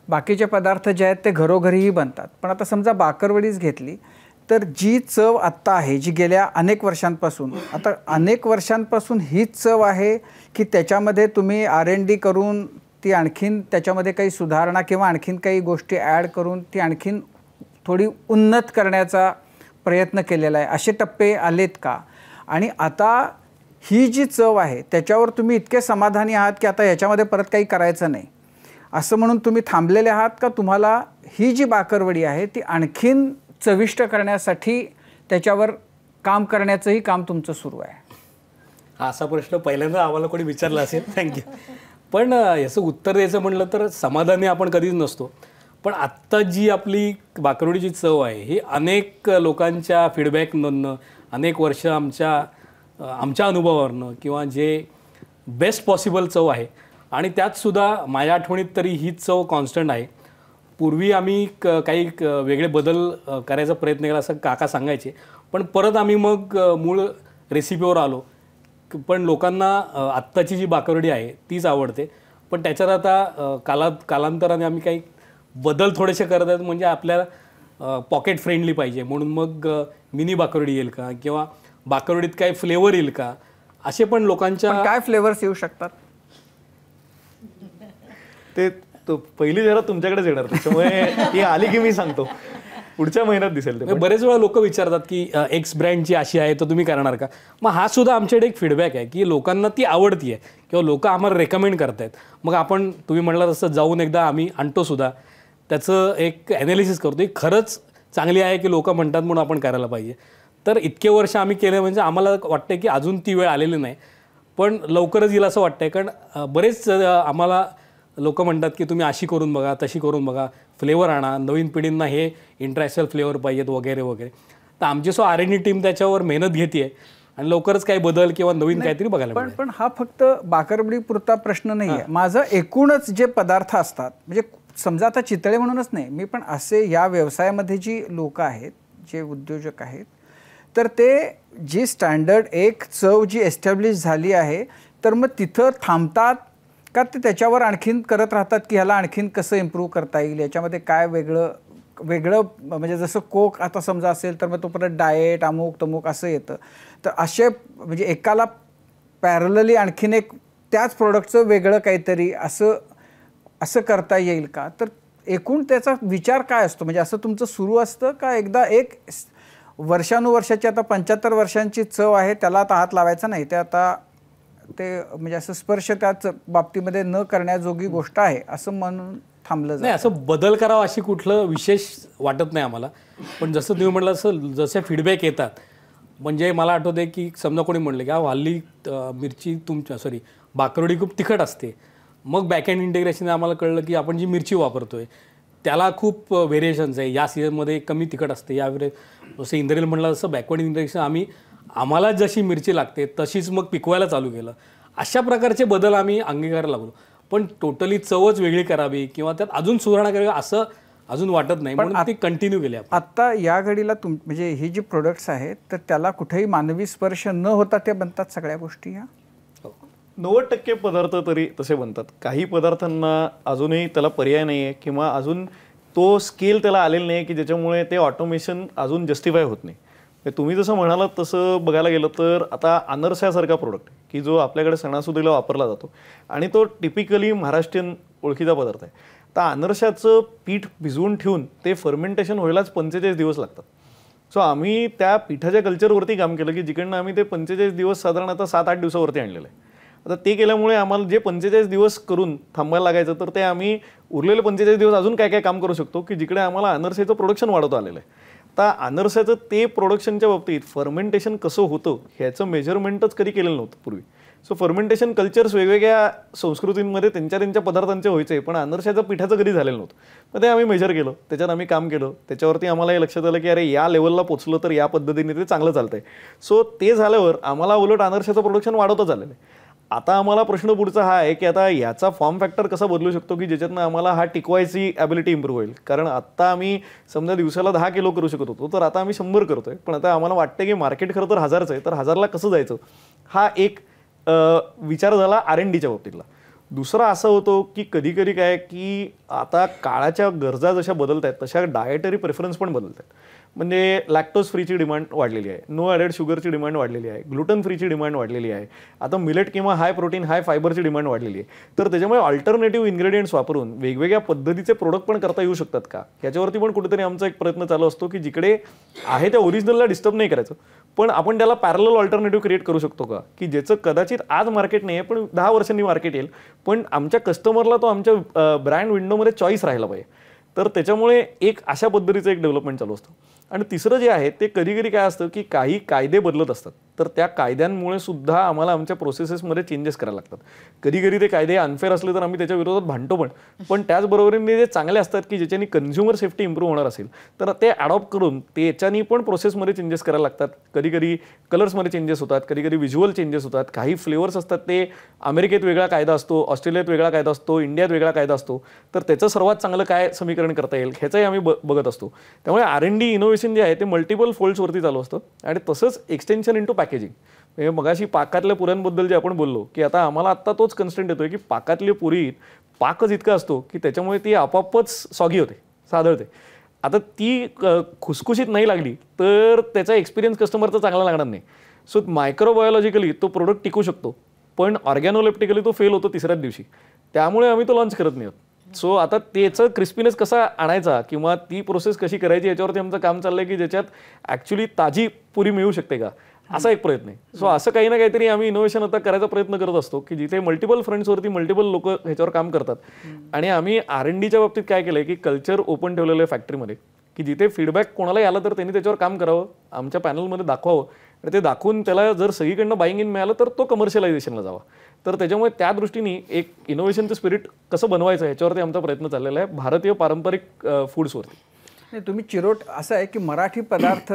बाकीचे पदार्थ जे आहेत ते घरोघरीही बनतात. पण आता समजा बाकरवडीच घेतली तर जी चव आत्ता आहे, जी गेल्या अनेक वर्षांपासून, आता अनेक वर्षांपासून हीच चव आहे की त्याच्यामध्ये तुम्ही R&D करून ती आणखीन त्याच्यामध्ये काही सुधारणा किंवा आणखीन काही गोष्टी ॲड करून ती आणखीन थोडी उन्नत करण्याचा प्रयत्न केलेला आहे, असे टप्पे आलेत का? आणि आता ही जी चव आहे त्याच्यावर तुम्ही इतके समाधानी आहात की आता याच्यामध्ये परत काही करायचं नाही असं म्हणून तुम्ही थांबलेले आहात का? तुम्हाला ही जी बाकरवडी आहे ती आणखीन चविष्ट करण्यासाठी त्याच्यावर काम करण्याचंही काम तुमचं सुरू आहे? हा असा प्रश्न पहिल्यांदा आम्हाला कोणी विचारला असेल, थँक्यू. पण याचं उत्तर द्यायचं म्हटलं तर समाधानी आपण कधीच नसतो. पण आत्ता जी आपली बाकरवडीची चव आहे ही अनेक लोकांच्या फीडबॅकमधनं, अनेक वर्ष आमच्या अनुभवावरनं किंवा जे बेस्ट पॉसिबल चव आहे आणि त्यातसुद्धा माझ्या आठवणीत तरी ही चव कॉन्स्टंट आहे. पूर्वी आम्ही काही वेगळे बदल करायचा प्रयत्न केला असं काका सांगायचे, पण परत आम्ही मग मूळ रेसिपीवर आलो. पण लोकांना आत्ताची जी बाकरवडी आहे तीच आवडते. पण त्याच्यात आता कालांतराने आम्ही काही बदल थोडेसे करत आहेत, म्हणजे आपल्याला पॉकेट फ्रेंडली पाहिजे म्हणून मग मिनी बाकरवडी येईल का किंवा बाकरवडीत काही फ्लेवर येईल का, असे पण लोकांच्या काय फ्लेवर्स येऊ शकतात ते पहिली जरा तुमच्याकडेच येणार, त्याच्यामुळे ती आली की मी सांगतो. पुढच्या महिन्यात दिसेल ते. बरेच वेळा लोक विचारतात की एक्स ब्रँडची अशी आहे तर तुम्ही करणार का? मग हा सुद्धा आमच्याकडे एक फीडबॅक आहे की लोकांना ती आवडती आहे किंवा लोक आम्हाला रेकमेंड करतायत. मग आपण तुम्ही म्हणला तसं जाऊन एकदा आम्ही आणतो सुद्धा, त्याचं एक ॲनालिसिस करतो की खरंच चांगली आहे की लोक म्हणतात म्हणून आपण करायला पाहिजे. तर इतके वर्ष आम्ही केले म्हणजे आम्हाला वाटतं की अजून ती वेळ आलेली नाही, पण लवकरच येईल असं वाटतंय. कारण बरेच आम्हाला लोक म्हणतात की तुम्ही अशी करून बघा, तशी करून बघा, फ्लेवर आणा, नवीन पिढींना हे इंटरनॅशनल फ्लेवर पाहिजेत वगैरे वगैरे. तर आमची R&D टीम त्याच्यावर मेहनत घेते आणि लवकरच काही बदल किंवा नवीन काहीतरी बघायला मिळेल. पण हा फक्त बाकरवडी पुरता प्रश्न नाही आहे. माझं एकूणच जे पदार्थ असतात, म्हणजे समजा आता चितळे म्हणूनच नाही, मी पण असे या व्यवसायामध्ये जी लोक आहेत, जे उद्योजक आहेत, तर ते जी स्टँडर्ड एक चव जी एस्टॅब्लिश झाली आहे तर मग तिथं थांबतात का ते त्याच्यावर आणखीन करत राहतात की ह्याला आणखीन कसं इम्प्रूव्ह करता येईल, याच्यामध्ये काय वेगळं म्हणजे जसं कोक आता समजा असेल तर मग तो परत डाएट अमुक तमुक असं येतं. तर असे म्हणजे एकाला पॅरलली आणखीन एक त्याच प्रोडक्टचं वेगळं काहीतरी असं करता येईल का? तर एकूण त्याचा विचार काय असतो? म्हणजे असं तुमचं सुरू असतं का एकदा एक वर्षानुवर्षाची आता 75 वर्षांची चव आहे त्याला आता हात लावायचा नाही, ते म्हणजे असं स्पर्श त्याच बाबतीमध्ये न करण्याजोगी गोष्ट आहे असं म्हणून थांबलं नाही? असं बदल करावा अशी कुठलं विशेष वाटत नाही आम्हाला. पण जसं तुम्ही म्हटलं असं जसे फीडबॅक येतात, म्हणजे मला आठवते की समजा कोणी म्हणलं की हल्ली मिरची बाकरवडी खूप तिखट असते. मग बॅक एंड इंटिग्रेशन आम्हाला कळलं की आपण जी मिरची वापरतोय त्याला खूप व्हेरिएशन्स आहे. या सीझनमध्ये कमी तिखट असते, यावेळेस जसं इंद्रियल म्हणलं तसं बॅकवर्ड इंटिग्रेशन आम्हाला जशी मिरची लागते तशीच मग पिकवायला चालू केलं. अशा प्रकारचे बदल आम्ही अंगीकारायला लागलो. पण टोटली चवच वेगळी करावी किंवा त्यात अजून सुधारणा करावी असं अजून वाटत नाही, म्हणून ती कंटिन्यू केली. आत्ता या घडीला म्हणजे ही जी प्रोडक्ट्स आहेत तर त्याला कुठेही मानवी स्पर्श न होता ते बनतात सगळ्या गोष्टी. ह्या 90% पदार्थ तरी तसे बनतात. काही पदार्थांना अजूनही त्याला पर्याय नाही आहे किंवा अजून तो स्केल त्याला आलेला नाही की ज्याच्यामुळे ते ऑटोमेशन अजून जस्टिफाय होत नाही. तुम्ही जसं म्हणालात तसं बघायला गेलं तर आता अनरसासारखा प्रोडक्ट की जो आपल्याकडे सणासुदीला वापरला जातो आणि तो टिपिकली महाराष्ट्रीयन ओळखीचा पदार्थ आहे. तर अनरशाचं पीठ भिजवून ठेवून ते फर्मेंटेशन व्हायलाच 45 दिवस लागतात. सो आम्ही त्या पिठाच्या कल्चरवरती काम केलं की जिकडनं आम्ही ते 45 दिवस साधारण आता 7-8 दिवसावरती आणलेलं आहे. आता ते केल्यामुळे आम्हाला जे 45 दिवस करून थांबायला लागायचं तर ते आम्ही उरलेले 45 दिवस अजून काय काय काम करू शकतो की जिकडे आम्हाला अनरसाचं प्रोडक्शन वाढवता आलेलं आहे. आता अनरसाचं ते प्रोडक्शनच्या बाबतीत फर्मेंटेशन कसं होतं ह्याचं मेजरमेंटच कधी केलेलं नव्हतं पूर्वी. सो फर्मेंटेशन कल्चर्स वेगवेगळ्या संस्कृतींमध्ये त्यांच्या पदार्थांचे व्हायचे, पण अनरशाचं पिठाचं कधी झालेलं नव्हतं. मग ते आम्ही मेजर केलं, त्याच्यात आम्ही काम केलं, त्याच्यावरती आम्हाला हे लक्षात आलं की अरे या लेवलला पोचलं तर या पद्धतीने ते चांगलं चालतंय. सो ते झाल्यावर आम्हाला उलट अनरशाचं प्रोडक्शन वाढवतं झालेलं आहे. आता आम्हाला प्रश्न पुढचा हा आहे की आता याचा फॉर्म फॅक्टर कसा बदलू शकतो की ज्याच्यातनं आम्हाला हा टिकवायची ॲबिलिटी इम्प्रूव्ह होईल. कारण आता आम्ही समजा दिवसाला 10 किलो करू शकत होतो तर आता आम्ही 100 करतोय. पण आता आम्हाला वाटतं की मार्केट खरं तर 1000चं आहे, तर 1000ला कसं जायचं हा एक विचार झाला R&Dच्या बाबतीतला. दुसरा असं होतो की कधी कधी काय की आता काळाच्या गरजा जशा बदलत आहेत तशा डायटरी प्रेफरन्स पण बदलत आहेत. म्हणजे लॅक्टोज फ्रीची डिमांड वाढलेली आहे, नो ॲडेड शुगरची डिमांड वाढलेली आहे, ग्लुटन फ्रीची डिमांड वाढलेली आहे, आता मिलेट किंवा हाय प्रोटीन हाय फायबरची डिमांड वाढलेली आहे. तर त्याच्यामुळे अल्टरनेटिव्ह इन्ग्रेडियंट्स वापरून वेगवेगळ्या पद्धतीचे प्रोडक्ट पण करता येऊ शकतात का, याच्यावरती पण कुठेतरी आमचा एक प्रयत्न चालू असतो की जिकडे आहे त्या ओरिजिनलला डिस्टर्ब नाही करायचं, पण आपण त्याला पॅरलल अल्टरनेटिव्ह क्रिएट करू शकतो का, की ज्याचं कदाचित आज मार्केट नाही आहे पण 10 वर्षांनी मार्केट येईल, पण आमच्या कस्टमरला तो आमच्या ब्रँड विंडोमध्ये चॉईस राहिला पाहिजे. तर त्याच्यामुळे एक अशा पद्धतीचं एक डेव्हलपमेंट चालू असतं. आणि तिसरं जे आहे ते कधी कधी काय असतं की काही कायदे बदलत असतात, तर त्या कायद्यांमुळे सुद्धा आम्हाला आमच्या प्रोसेसेसमध्ये चेंजेस करायला लागतात. कधी कधी ते कायदे अनफेअर असले तर आम्ही त्याच्या विरोधात भांडतो, पण त्याचबरोबरीने जे चांगले असतात की ज्याच्यानी कन्झ्युमर सेफ्टी इम्प्रूव्ह होणार असेल तर ते अडॉप्ट करून त्याच्यानी पण प्रोसेसमध्ये चेंजेस करायला लागतात. कधी कधी कलर्समध्ये चेंजेस होतात, कधी कधी व्हिज्युअल चेंजेस होतात. काही फ्लेवर्स असतात ते अमेरिकेत वेगळा कायदा असतो, ऑस्ट्रेलियात वेगळा कायदा असतो, इंडियात वेगळा कायदा असतो, तर त्याचं सर्वात चांगलं काय समीकरण करता येईल ह्याचंही आम्ही बघत असतो. त्यामुळे R&D इनोव्हेशन जे आहे ते मल्टिपल फोल्ड्सवरती चालू असतं. आणि तसंच एक्सटेन्शन इंटू पॅकेजिंग. म्हणजे मगाशी पाकातल्या पुऱ्यांबद्दल जे आपण बोललो की आता आम्हाला आत्ता तोच कन्स्टंट येतोय की पाकातली पुरी पाकच इतका असतो की त्याच्यामुळे ती आपापच सॉगी होते, सादळते. आता ती खुसखुशीत नाही लागली तर त्याचा एक्सपिरियन्स कस्टमरचा चांगला लागणार नाही. सो मायक्रोबायोलॉजिकली तो प्रोडक्ट टिकू शकतो, पण ऑर्गॅनोलेप्टिकली तो फेल होतो तिसऱ्याच दिवशी. त्यामुळे आम्ही तो लॉन्च करत नाही आहोत. सो आता त्याचं क्रिस्पीनेस कसा आणायचा किंवा ती प्रोसेस कशी करायची याच्यावरती आमचं काम चाललंय की ज्याच्यात ॲक्च्युली ताजी पुरी मिळू शकते का, असा एक प्रयत्न आहे. सो असं काही ना काहीतरी आम्ही इनोव्हेशन आता करायचा प्रयत्न करत असतो की जिथे मल्टिपल फ्रंट्सवरती मल्टिपल लोक ह्याच्यावर काम करतात. आणि आम्ही R&Dच्या बाबतीत काय केलंय की कल्चर ओपन ठेवलेलं आहे फॅक्टरीमध्ये, की जिथे फीडबॅक कोणालाही आला तर त्यांनी त्याच्यावर काम करावं, आमच्या पॅनलमध्ये दाखवावं, आणि ते दाखवून त्याला जर सगळीकडनं बाईंग इन मिळालं तर तो कमर्शियलायझेशनला जावा. तर त्याच्यामुळे त्या दृष्टीने एक इनोव्हेशनचं स्पिरिट कसं बनवायचं ह्याच्यावरती आमचा प्रयत्न चाललेला आहे भारतीय पारंपरिक फूड्सवरती. नाही, तुम्ही चिरोट असं आहे की मराठी पदार्थ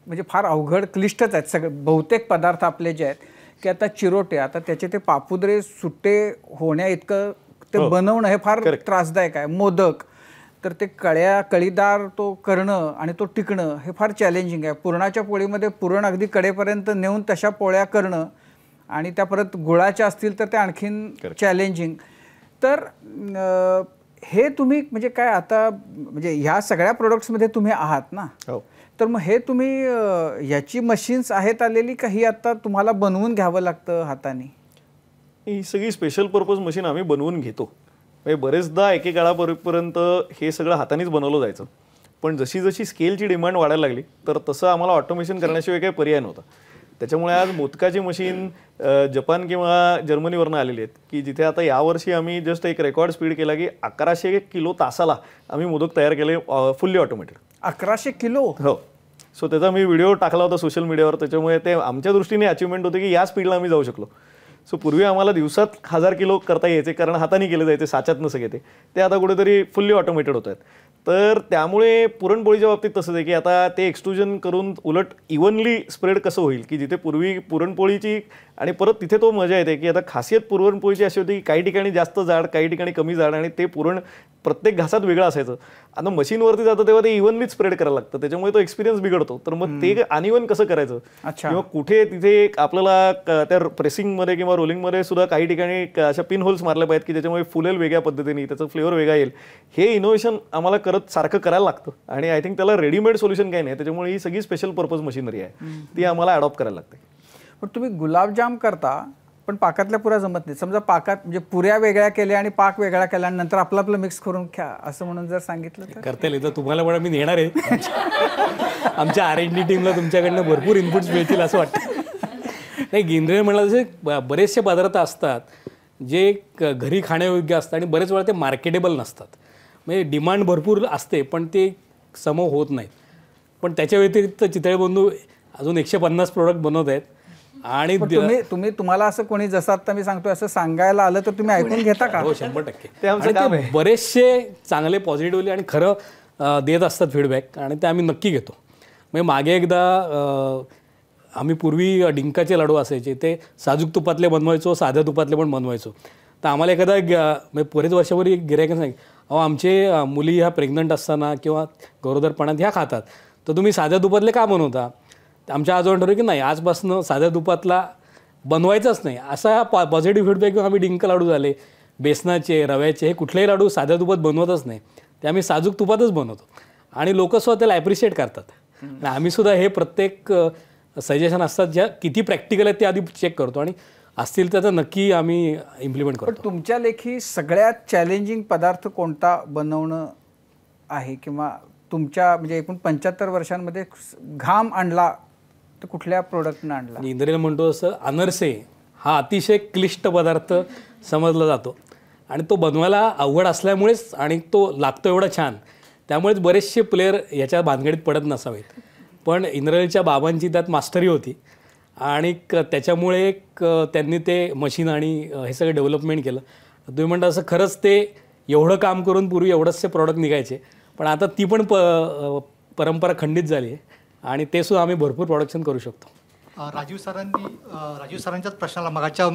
म्हणजे फार अवघड क्लिष्टच आहेत सगळे. बहुतेक पदार्थ आपले जे आहेत की आता चिरोट आहे, आता त्याचे ते पापुद्रे सुट्टे होण्या इतकं ते बनवणं हे फार त्रासदायक आहे. मोदक तर ते कळीदार तो करणं आणि तो टिकणं हे फार चॅलेंजिंग आहे. पुरणाच्या पोळीमध्ये पुरण अगदी कडेपर्यंत नेऊन तशा पोळ्या करणं आणि त्या परत गुळाच्या असतील तर ते आणखीन चॅलेंजिंग. तर हे तुम्ही म्हणजे काय आता म्हणजे ह्या सगळ्या प्रोडक्ट्समध्ये तुम्ही आहात ना, तर मग हे तुम्ही याची मशीन्स आहेत आलेली का ही आता तुम्हाला बनवून घ्यावं लागतं हाताने? ही सगळी स्पेशल पर्पज मशीन आम्ही बनवून घेतो. म्हणजे बरेचदा एकेकाळापर्यंत हे सगळं हातानेच बनवलं जायचं, पण जशी जशी स्केलची डिमांड वाढायला लागली तर तसं आम्हाला ऑटोमेशन करण्याशिवाय काही पर्याय नव्हता. त्याच्यामुळे आज मोदकाची मशीन जपान किंवा जर्मनीवरनं आलेली आहेत की जिथे आता यावर्षी आम्ही जस्ट एक रेकॉर्ड स्पीड केला की 1100 किलो तासाला आम्ही मोदक तयार केले फुल्ली ऑटोमेटेड. 1100 किलो? हो. सो त्याचा मी व्हिडिओ टाकला होता सोशल मीडियावर. त्याच्यामुळे ते आमच्या दृष्टीने अचिव्हमेंट होते की या स्पीडला आम्ही जाऊ शकलो. सो पूर्वी आम्हाला दिवसात 1000 किलो करता यायचे कारण हाताने केले जायचे, साच्यातनं सगळे ते आता कुठेतरी फुल्ली ऑटोमेटेड होत आहेत. तर त्यामुळे पुरणपोळीच्या बाबतीत तसंच आहे की आता ते एक्सट्रुजन करून उलट इव्हनली स्प्रेड कसं होईल की जिथे पूर्वी पुरणपोळीची आणि परत तिथे तो मजा येते की आता खासियत पुरणपोळीची अशी होती की काही ठिकाणी जास्त जाड काही ठिकाणी कमी जाड आणि ते पुरण प्रत्येक घासात वेगळं असायचं. आता मशीनवरती जातं तेव्हा ते इव्हनलीच स्प्रेड करायला लागतं, त्याच्यामुळे तो एक्सपिरियन्स बिघडतो. तर मग ते अनइव्हन कसं करायचं किंवा कुठे तिथे आपल्याला त्या प्रेसिंगमध्ये किंवा रोलिंगमध्ये सुद्धा काही ठिकाणी अशा पिन होल्स मारले पाहिजेत की त्याच्यामुळे फुलेल वेगळ्या पद्धतीने, त्याचं फ्लेवर वेगळा येईल. हे इनोव्हेशन आम्हाला करत सारखं करायला लागतं आणि आय थिंक त्याला रेडीमेड सोल्युशन काही नाही. त्याच्यामुळे ही सगळी स्पेशल पर्पज मशिनरी आहे ती आम्हाला अडॉप्ट करायला लागते. पण तुम्ही गुलाबजाम करता पण पाकातल्या पुऱ्या जमत नाही. समजा पाकात म्हणजे पुऱ्या वेगळ्या केल्या आणि पाक वेगळा केला आणि नंतर आपलं आपलं मिक्स करून घ्या असं म्हणून जर सांगितलं तर करता येईल. तर तुम्हाला पण मी नेणार आहे. आमच्या R&D टीमला तुमच्याकडनं भरपूर इनपुट्स मिळतील असं वाटतं. नाही, गिनरे म्हणलं तसे बरेचसे पदार्थ असतात जे घरी खाण्यायोग्य असतात आणि बरेच वेळा ते मार्केटेबल नसतात. म्हणजे डिमांड भरपूर असते पण ते समोर होत नाहीत. पण त्याच्या व्यतिरिक्त चितळे बंधू अजून 150 प्रोडक्ट बनवत आहेत. आणि तुम्हाला असं कोणी जसं आता मी सांगतोय असं सांगायला आलं तर तुम्ही ऐकून घेता का? हो, 100%. ते बरेचसे चांगले पॉझिटिव्हली आणि खरं देत असतात फीडबॅक आणि ते आम्ही नक्की घेतो. म्हणजे मागे एकदा आम्ही पूर्वी डिंकाचे लाडू असायचे ते साजूक तुपातले बनवायचो, साध्या तुपातले पण बनवायचो. तर आम्हाला एखादा म्हणजे बरेच वर्षापूर्वी गिऱ्हाईकाने सांगितलं, अहो आमचे मुली ह्या प्रेग्नंट असताना किंवा गरोदरपणात ह्या खातात, तर तुम्ही साध्या तुपातले का बनवता? आमच्या आजोबा ठरवलं की नाही, आजपासून साध्या तुपातला बनवायचंच नाही असा पॉझिटिव्ह फीडबॅक घेऊन आम्ही डिंक लाडू झाले, बेसनाचे, रव्याचे, हे कुठलेही लाडू साध्या तुपात बनवतच नाही, ते आम्ही साजूक तुपातच बनवतो आणि लोक सुद्धा त्याला ॲप्रिशिएट करतात. आणि आम्ही सुद्धा हे प्रत्येक सजेशन असतात ज्या किती प्रॅक्टिकल आहेत ते आधी चेक करतो आणि असतील तर नक्की आम्ही इम्प्लिमेंट करतो. पण तुमच्या लेखी सगळ्यात चॅलेंजिंग पदार्थ कोणता बनवणं आहे, किंवा तुमच्या म्हणजे एकूण 75 वर्षांमध्ये घाम आणला तर कुठल्या प्रोडक्टनं आणला? इंद्रियल म्हणतो असं अनरसे हा अतिशय क्लिष्ट पदार्थ समजला जातो आणि तो बनवायला अवघड असल्यामुळेच आणि तो लागतो एवढा छान, त्यामुळेच बरेचसे प्लेयर याच्या भानगडीत पडत नसावेत. पण इंद्रनीलच्या बाबांची त्यात मास्टरी होती आणि त्याच्यामुळे त्यांनी ते मशीन आणि हे सगळं डेव्हलपमेंट केलं. तुम्ही म्हणता असं खरंच ते एवढं काम करून पूर्वी एवढंचसे प्रॉडक्ट निघायचे, पण आता ती पण परंपरा खंडित झाली आहे आणि ते सुद्धा आम्ही भरपूर प्रोडक्शन करू शकतो. राजीव सरांच्याच प्रश्नाला मगाच्या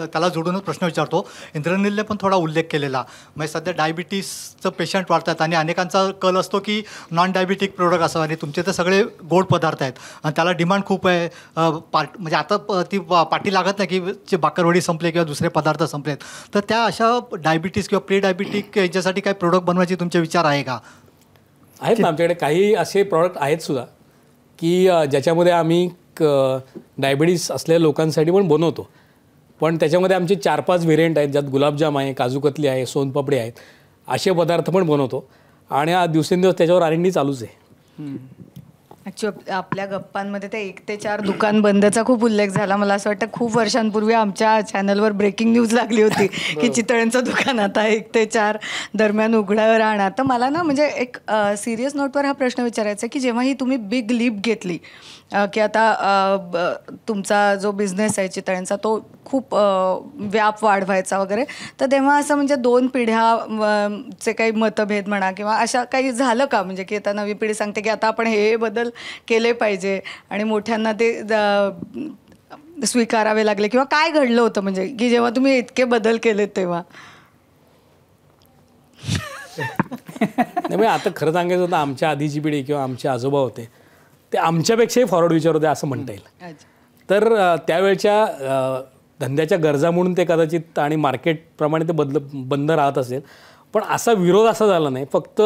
त्याला जोडूनच प्रश्न विचारतो. इंद्रनीलने पण थोडा उल्लेख केलेला, म्हणजे सध्या डायबिटीसचं पेशंट वाढतात आणि अनेकांचा कल असतो की नॉन डायबिटिक प्रोडक्ट असावं आणि तुमचे तर सगळे गोड पदार्थ आहेत आणि त्याला डिमांड खूप आहे. म्हणजे आता ती पाठी लागत नाही की जे बाकरवडी संपले किंवा दुसरे पदार्थ संपलेत, तर त्या अशा डायबिटीस किंवा प्री डायबिटिक याच्यासाठी काही प्रोडक्ट बनवायचे तुमचे विचार आहे का? आहेत ना, आमच्याकडे काही असे प्रॉडक्ट आहेत सुद्धा की ज्याच्यामध्ये आम्ही डायबिटीस असलेल्या लोकांसाठी पण बनवतो, पण त्याच्यामध्ये आमचे 4-5 व्हेरियंट आहेत, ज्यात गुलाबजाम आहे, काजू कतली आहे, सोनपापडी आहेत, असे पदार्थ पण बनवतो आणि दिवसेंदिवस त्याच्यावर R&D चालूच आहे. ॲक्च्युअली आपल्या गप्पांमध्ये ते 1 ते 4 दुकान बंदचा खूप उल्लेख झाला. मला असं वाटतं खूप वर्षांपूर्वी आमच्या चॅनलवर ब्रेकिंग न्यूज लागली होती की चितळ्यांचं दुकान आता 1 ते 4 दरम्यान उघड्यावर राहणार. तर मला ना म्हणजे एक सिरियस नोटवर हा प्रश्न विचारायचा आहे की जेव्हा ही तुम्ही बिग लीप घेतली की आता तुमचा जो बिझनेस आहे चितळ्यांचा तो खूप व्याप वाढवायचा वगैरे, तर तेव्हा असं म्हणजे 2 पिढ्याचे काही मतभेद म्हणा किंवा अशा काही झालं का, म्हणजे की आता नवी पिढी सांगते की आता आपण हे बदल केले पाहिजे आणि मोठ्यांना ते स्वीकारावे लागले, किंवा काय घडलं होतं म्हणजे की जेव्हा तुम्ही इतके बदल केलेत तेव्हा? नाही, आता खरं सांगायचं होतं आमच्या आधीची पिढी किंवा आमचे आजोबा होते ते आमच्यापेक्षाही फॉरवर्ड विचार होते असं म्हणता येईल. तर त्यावेळच्या धंद्याच्या गरजा म्हणून ते कदाचित आणि मार्केटप्रमाणे ते बंद राहत असेल, पण असा विरोध असा झाला नाही. फक्त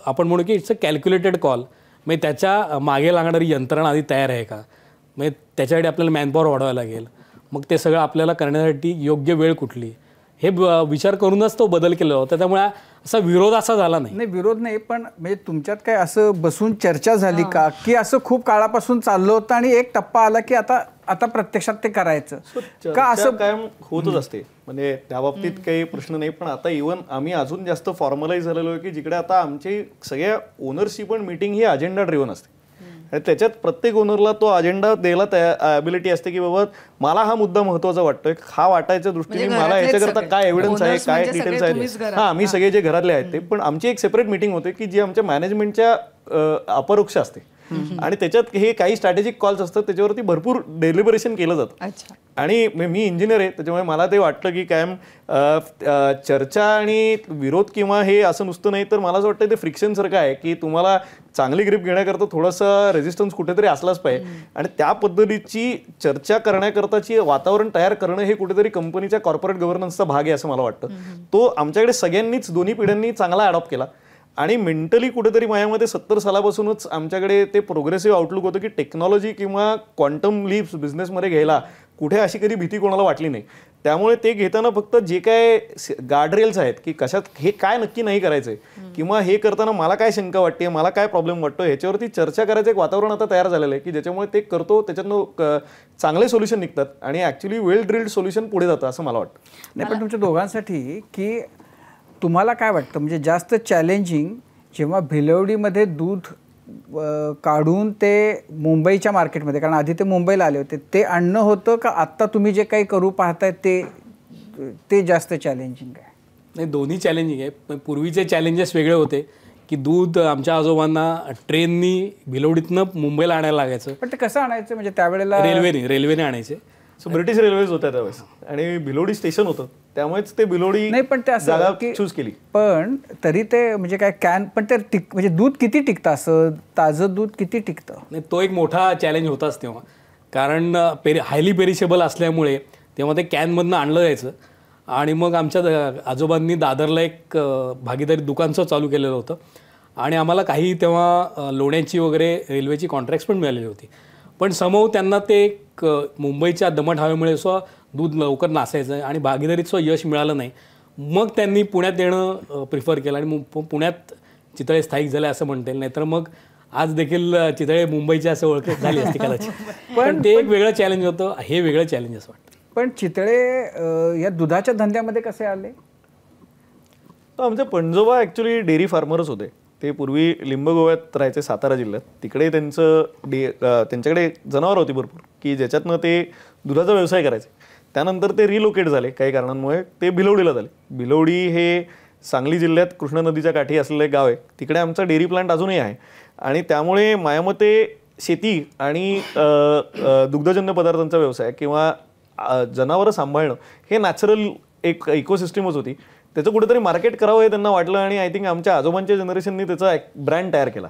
आपण म्हणू की इट्स अ कॅल्क्युलेटेड कॉल. म्हणजे त्याच्या मागे लागणारी यंत्रणा आधी तयार आहे का, म्हणजे त्याच्यासाठी आपल्याला मॅनपॉवर वाढवायला लागेल, मग ते सगळं आपल्याला करण्यासाठी योग्य वेळ कुठली, हे विचार करूनच तो बदल केला होता. त्यामुळे असा विरोध असा झाला नाही. नाही, विरोध नाही, पण म्हणजे तुमच्यात काय असं बसून चर्चा झाली का की असं खूप काळापासून चाललं होतं आणि एक टप्पा आला की आता प्रत्यक्षात ते करायचं का? असं कायम होतच असते, म्हणजे त्या बाबतीत काही प्रश्न नाही. पण आता इव्हन आम्ही अजून जास्त फॉर्मलाइज झालेलो आहे की जिकडे आता आमची सगळ्या ओनरची पण मीटिंग ही अजेंडा ड्रिव्हन असते आणि त्याच्यात प्रत्येक ओनरला तो अजेंडा द्यायला ॲबिलिटी असते की बाबा मला हा मुद्दा महत्त्वाचा वाटतोय, हा वाटायच्या दृष्टीने मला याच्याकरता काय एव्हिडन्स आहे, काय डिटेल्स आहेत, हां आम्ही सगळे जे घरातले आहेत ते. पण आमची एक सेपरेट मीटिंग होते की जी आमच्या मॅनेजमेंटच्या अपरोक्ष असते आणि त्याच्यात हे काही स्ट्रॅटेजिक कॉल्स असतात, त्याच्यावरती भरपूर डेलिबरेशन केलं जातं. आणि मी इंजिनियर आहे, त्याच्यामुळे मला ते वाटतं की कायम चर्चा आणि विरोध किंवा हे असं नुसतं नाही, तर मला असं वाटतं ते फ्रिक्शनसारखं आहे की तुम्हाला चांगली ग्रिप घेण्याकरता थोडंसं रेझिस्टन्स कुठेतरी असलाच पाहिजे आणि त्या पद्धतीची चर्चा करण्याकरताची वातावरण तयार करणं हे कुठेतरी कंपनीच्या कॉर्पोरेट गव्हर्नन्सचा भाग आहे असं मला वाटतं. तो आमच्याकडे सगळ्यांनीच दोन्ही पिढ्यांनी चांगला अडॉप्ट केला आणि मेंटली कुठेतरी माझ्यामध्ये 70 सालापासूनच आमच्याकडे ते प्रोग्रेसिव्ह आउटलुक होतं की टेक्नॉलॉजी किंवा क्वांटम लीप्स बिझनेसमध्ये घ्यायला कुठे अशी कधी भीती कोणाला वाटली नाही. त्यामुळे ते घेताना फक्त जे काय गार्डरेल्स आहेत की कशात हे काय नक्की नाही करायचं आहे किंवा हे करताना मला काय शंका वाटते, मला काय प्रॉब्लेम वाटतो, ह्याच्यावरती चर्चा करायचं एक वातावरण आता तयार झालेलं आहे की ज्याच्यामुळे ते करतो त्याच्यातनं चांगले सोल्युशन निघतात आणि ॲक्च्युली वेल ड्रिल्ड सोल्युशन पुढे जातं असं मला वाटतं. नाही, पण तुमच्या दोघांसाठी की तुम्हाला काय वाटतं म्हणजे जास्त चॅलेंजिंग जेव्हा भिलवडीमध्ये दूध काढून ते मुंबईच्या मार्केटमध्ये, कारण आधी ते मुंबईला आले होते, ते आणणं होतं का आत्ता तुम्ही जे काही करू पाहताय ते जास्त चॅलेंजिंग आहे? नाही, दोन्ही चॅलेंजिंग आहे. पूर्वीचे चॅलेंजेस वेगळे होते की दूध आमच्या आजोबांना ट्रेननी भिलवडीतनं मुंबईला आणायला लागायचं. पण ते कसं आणायचं म्हणजे त्यावेळेला? रेल्वेने आणायचे. सो ब्रिटिश रेल्वेज होत्या त्यावेळेस आणि भिलोडी स्टेशन होतं, त्यामुळेच ते भिलोडी नाही, पण ते जागा असं चूज केली. पण तरी ते म्हणजे काय पण ते म्हणजे दूध किती टिकतं, असं ताजं दूध किती टिकतं? नाही, तो एक मोठा चॅलेंज होताच तेव्हा. कारण हायली पेरिशेबल असल्यामुळे तेव्हा ते कॅनमधनं आणलं जायचं आणि मग आमच्या आजोबांनी दादरला एक भागीदारी दुकानचं चालू केलेलं होतं आणि आम्हाला काही तेव्हा लोण्याची वगैरे रेल्वेची कॉन्ट्रॅक्ट्स पण मिळालेली होती. पण समोर त्यांना ते मुंबईच्या दमट हवेमुळे दूध लवकर नासायचं आणि भागीदारीत यश मिळालं नाही. मग त्यांनी पुण्यात येणं प्रिफर केलं आणि पुण्यात चितळे स्थायिक झाले असं म्हणता येईल. नाहीतर मग आज देखील चितळे मुंबईच्या असं ओळख झाली असती कदाचित. पण ते एक वेगळं चॅलेंज होतं, हे वेगळं चॅलेंज असं वाटतं. पण चितळे या दुधाच्या धंद्यामध्ये कसे आले? तर आमचे पणजोबा ॲक्च्युली डेअरी फार्मरच होते. ते पूर्वी लिंबगोव्यात राहायचे, सातारा जिल्ह्यात. तिकडे त्यांच्याकडे जनावरं होती भरपूर की ज्याच्यातनं ते दुधाचा व्यवसाय करायचे. त्यानंतर ते रिलोकेट झाले काही कारणांमुळे, ते भिलवडीला झाले. भिलवडी हे सांगली जिल्ह्यात कृष्णा नदीच्या काठी असलेलं एक गाव आहे. तिकडे आमचा डेअरी प्लांट अजूनही आहे आणि त्यामुळे माझ्यामते शेती आणि दुग्धजन्य पदार्थांचा व्यवसाय किंवा जनावरं सांभाळणं हे नॅचरल एक इकोसिस्टमच होती. त्याचं कुठेतरी मार्केट करावं हे त्यांना वाटलं आणि आय थिंक आमच्या आजोबांच्या जनरेशननी त्याचा एक ब्रँड तयार केला.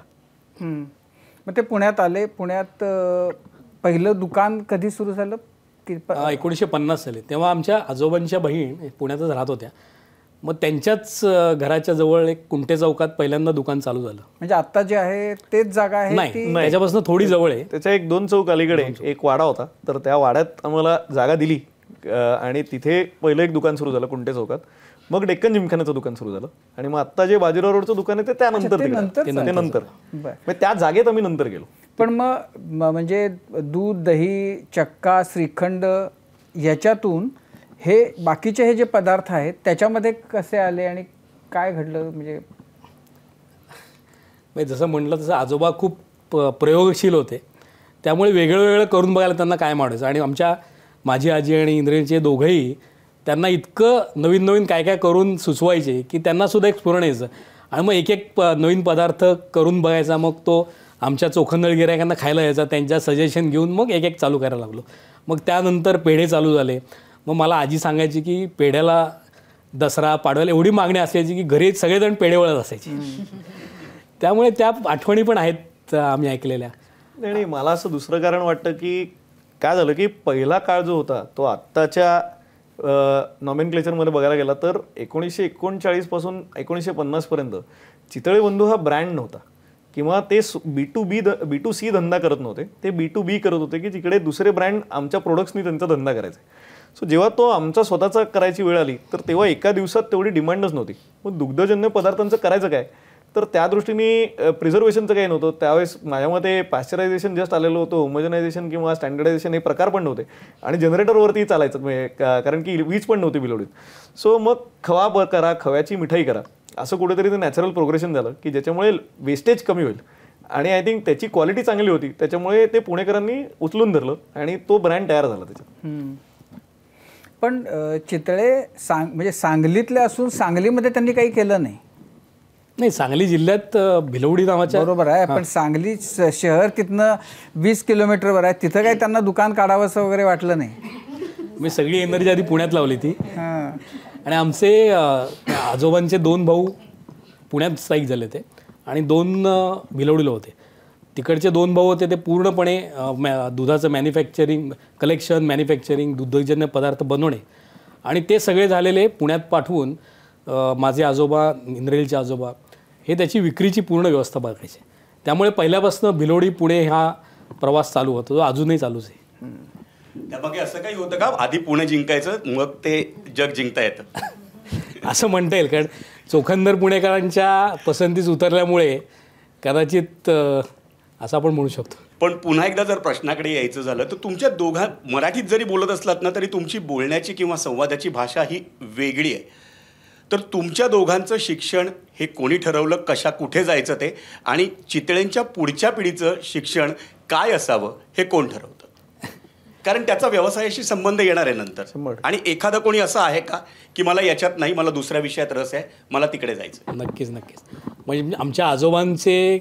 मग ते पुण्यात आले. पुण्यात पहिलं दुकान कधी सुरू झालं? 1950 साली. तेव्हा आमच्या आजोबांच्या बहीण पुण्यातच राहत होत्या. मग त्यांच्याच घराच्या जवळ एक कुंटे चौकात पहिल्यांदा दुकान चालू झालं. म्हणजे आता जे आहे तेच जागा आहे? नाही, त्याच्यापासून थोडी जवळ आहे. त्याच्या 1-2 चौक अलीकडे एक वाडा होता, तर त्या वाड्यात आम्हाला जागा दिली आणि तिथे पहिलं एक दुकान सुरू झालं कुंटे चौकात. मग डेक्कन जिमखान्याचं दुकान सुरू झालं आणि मग आत्ता जे बाजीराव रोडचं दुकान आहे ते त्यानंतर त्या जागेत आम्ही नंतर गेलो. पण मग म्हणजे दूध, दही, चक्का, श्रीखंड याच्यातून हे बाकीचे हे जे पदार्थ आहेत त्याच्यामध्ये कसे आले आणि काय घडलं? म्हणजे जसं म्हटलं तसं आजोबा खूप प्रयोगशील होते. त्यामुळे वेगळं करून बघायला त्यांना काय आवडायचं. आणि माझी आजी आणि इंद्रियचे दोघंही त्यांना इतकं नवीन काय करून सुचवायचे की त्यांना सुद्धा एक स्फुरण यायचं आणि मग एक नवीन पदार्थ करून बघायचा. मग तो आमच्या चोखंदळ गिरायकांना खायला यायचा. त्यांच्या सजेशन घेऊन मग एक चालू करायला लागलो. मग त्यानंतर पेढे चालू झाले. मग मला आजी सांगायची की पेढ्याला दसरा पाडव्याला एवढी मागणी असायची की घरी सगळेजण पेढे वळत असायचे. त्यामुळे त्या आठवणी पण आहेत आम्ही ऐकलेल्या. आणि मला असं दुसरं कारण वाटतं की काय झालं की पहिला काळ जो होता तो आत्ताच्या नॉमेनक्लेचरमध्ये बघायला गेला तर 1939 पासून 1950 पर्यंत चितळे बंधू हा ब्रँड नव्हता किंवा ते B2C धंदा करत नव्हते. ते B2B करत होते की जिकडे दुसरे ब्रँड आमच्या प्रोडक्ट्सनी त्यांचा धंदा करायचा. सो जेव्हा तो आमचा स्वतःचा करायची वेळ आली तर तेव्हा एका दिवसात तेवढी डिमांडच नव्हती. मग दुग्धजन्य पदार्थांचं करायचं काय? तर त्या दृष्टीने प्रिझर्वेशनचं काही नव्हतं त्यावेळेस. माझ्या मते पॅश्चरायझेशन जस्ट आलेलं होतं. होमोजनायझेशन किंवा स्टँडर्डायझेशन हे प्रकार पण नव्हते आणि जनरेटरवरती चालायचं कारण की वीज पण नव्हती बिलवडीत. सो मग खवा करा, खव्याची मिठाई करा, असं कुठेतरी ते नॅचरल प्रोग्रेशन झालं की ज्याच्यामुळे वेस्टेज कमी होईल आणि आय थिंक त्याची क्वालिटी चांगली होती. त्याच्यामुळे ते पुणेकरांनी उचलून धरलं आणि तो ब्रँड तयार झाला त्याच्यात. पण चितळे म्हणजे सांगलीतले असून सांगलीमध्ये त्यांनी काही केलं नाही. सांगली जिल्ह्यात भिलवडी नावाच्या. बरोबर आहे. पण सांगली शहर तिथनं 20 किलोमीटरवर आहे. तिथं काही त्यांना दुकान काढावंसं वगैरे वाटलं नाही? मी सगळी एनर्जी आधी पुण्यात लावली ती. आणि आमचे आजोबांचे 2 भाऊ पुण्यात स्थायिक झाले ते आणि 2 भिलवडीला होते. तिकडचे 2 भाऊ होते ते पूर्णपणे दुधाचं मॅन्युफॅक्चरिंग, कलेक्शन, मॅन्युफॅक्चरिंग, दुग्धजन्य पदार्थ बनवणे आणि ते सगळे झालेले पुण्यात पाठवून माझे आजोबा, इंद्रेलचे आजोबा हे त्याची विक्रीची पूर्ण व्यवस्था बघायचे. त्यामुळे पहिल्यापासून भिलवडी पुणे हा प्रवास चालू होता, जो अजूनही चालूच आहे. त्यामागे असं काही होतं का आधी पुणे जिंकायचं मग ते जग जिंकता येतं असं म्हणता येईल? कारण चोखंदर पुणेकरांच्या पसंतीस उतरल्यामुळे कदाचित असं आपण म्हणू शकतो. पण पुन्हा एकदा जर प्रश्नाकडे यायचं झालं तर तुमच्या मराठीत जरी बोलत असलात ना तरी तुमची बोलण्याची किंवा संवादाची भाषा ही वेगळी आहे. तर तुमच्या दोघांचं शिक्षण हे कोणी ठरवलं, कशा कुठे जायचं ते, आणि चितळेंच्या पुढच्या पिढीचं शिक्षण काय असावं हे कोण ठरवतं? कारण त्याचा व्यवसायाशी संबंध येणार आहे नंतर. आणि एखादं कोणी असं आहे का की मला याच्यात नाही, मला दुसऱ्या विषयात रस आहे, मला तिकडे जायचं? नक्कीच. म्हणजे आमच्या आजोबांचे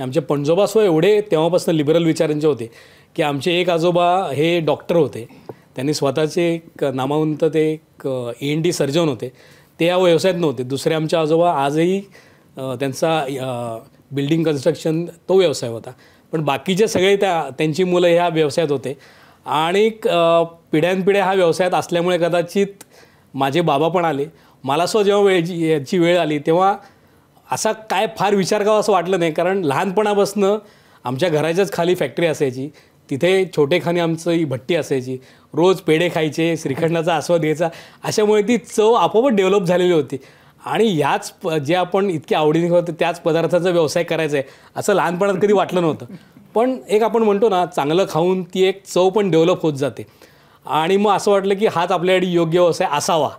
आमचे पणजोबा एवढे तेव्हापासून लिबरल विचारांचे होते की आमचे एक आजोबा हे डॉक्टर होते. त्यांनी स्वतःचे एक नामावंत ते एक ENT सर्जन होते. ते या व्यवसायात नव्हते. दुसरे आमचे आजोबा आजही त्यांचा बिल्डिंग कन्स्ट्रक्शन तो व्यवसाय होता. पण बाकीचे सगळे त्यांची मुलं ह्या व्यवसायात होते आणि पिढ्यानपिढ्या हा व्यवसायात असल्यामुळे कदाचित माझे बाबा पण आले. मला सुद्धा जेव्हा याची वेळ आली तेव्हा असा काय फार विचार करावा असं वाटलं नाही, कारण लहानपणापासून आमच्या घराच्याच खाली फॅक्टरी असायची, तिथे छोटेखानी आमचं ही भट्टी असायची, रोज पेढे खायचे, श्रीखंडाचा आस्वाद घ्यायचा. अशामुळे ती चव आपोआप डेव्हलप झालेली होती आणि ह्याच जे आपण इतक्या आवडीने होतं त्याच पदार्थाचा व्यवसाय करायचा आहे असं लहानपणात कधी वाटलं नव्हतं. पण एक आपण म्हणतो ना, चांगलं खाऊन ती एक चव पण डेव्हलप होत जाते आणि मग असं वाटलं की हाच आपल्यासाठी योग्य व्यवसाय असावा.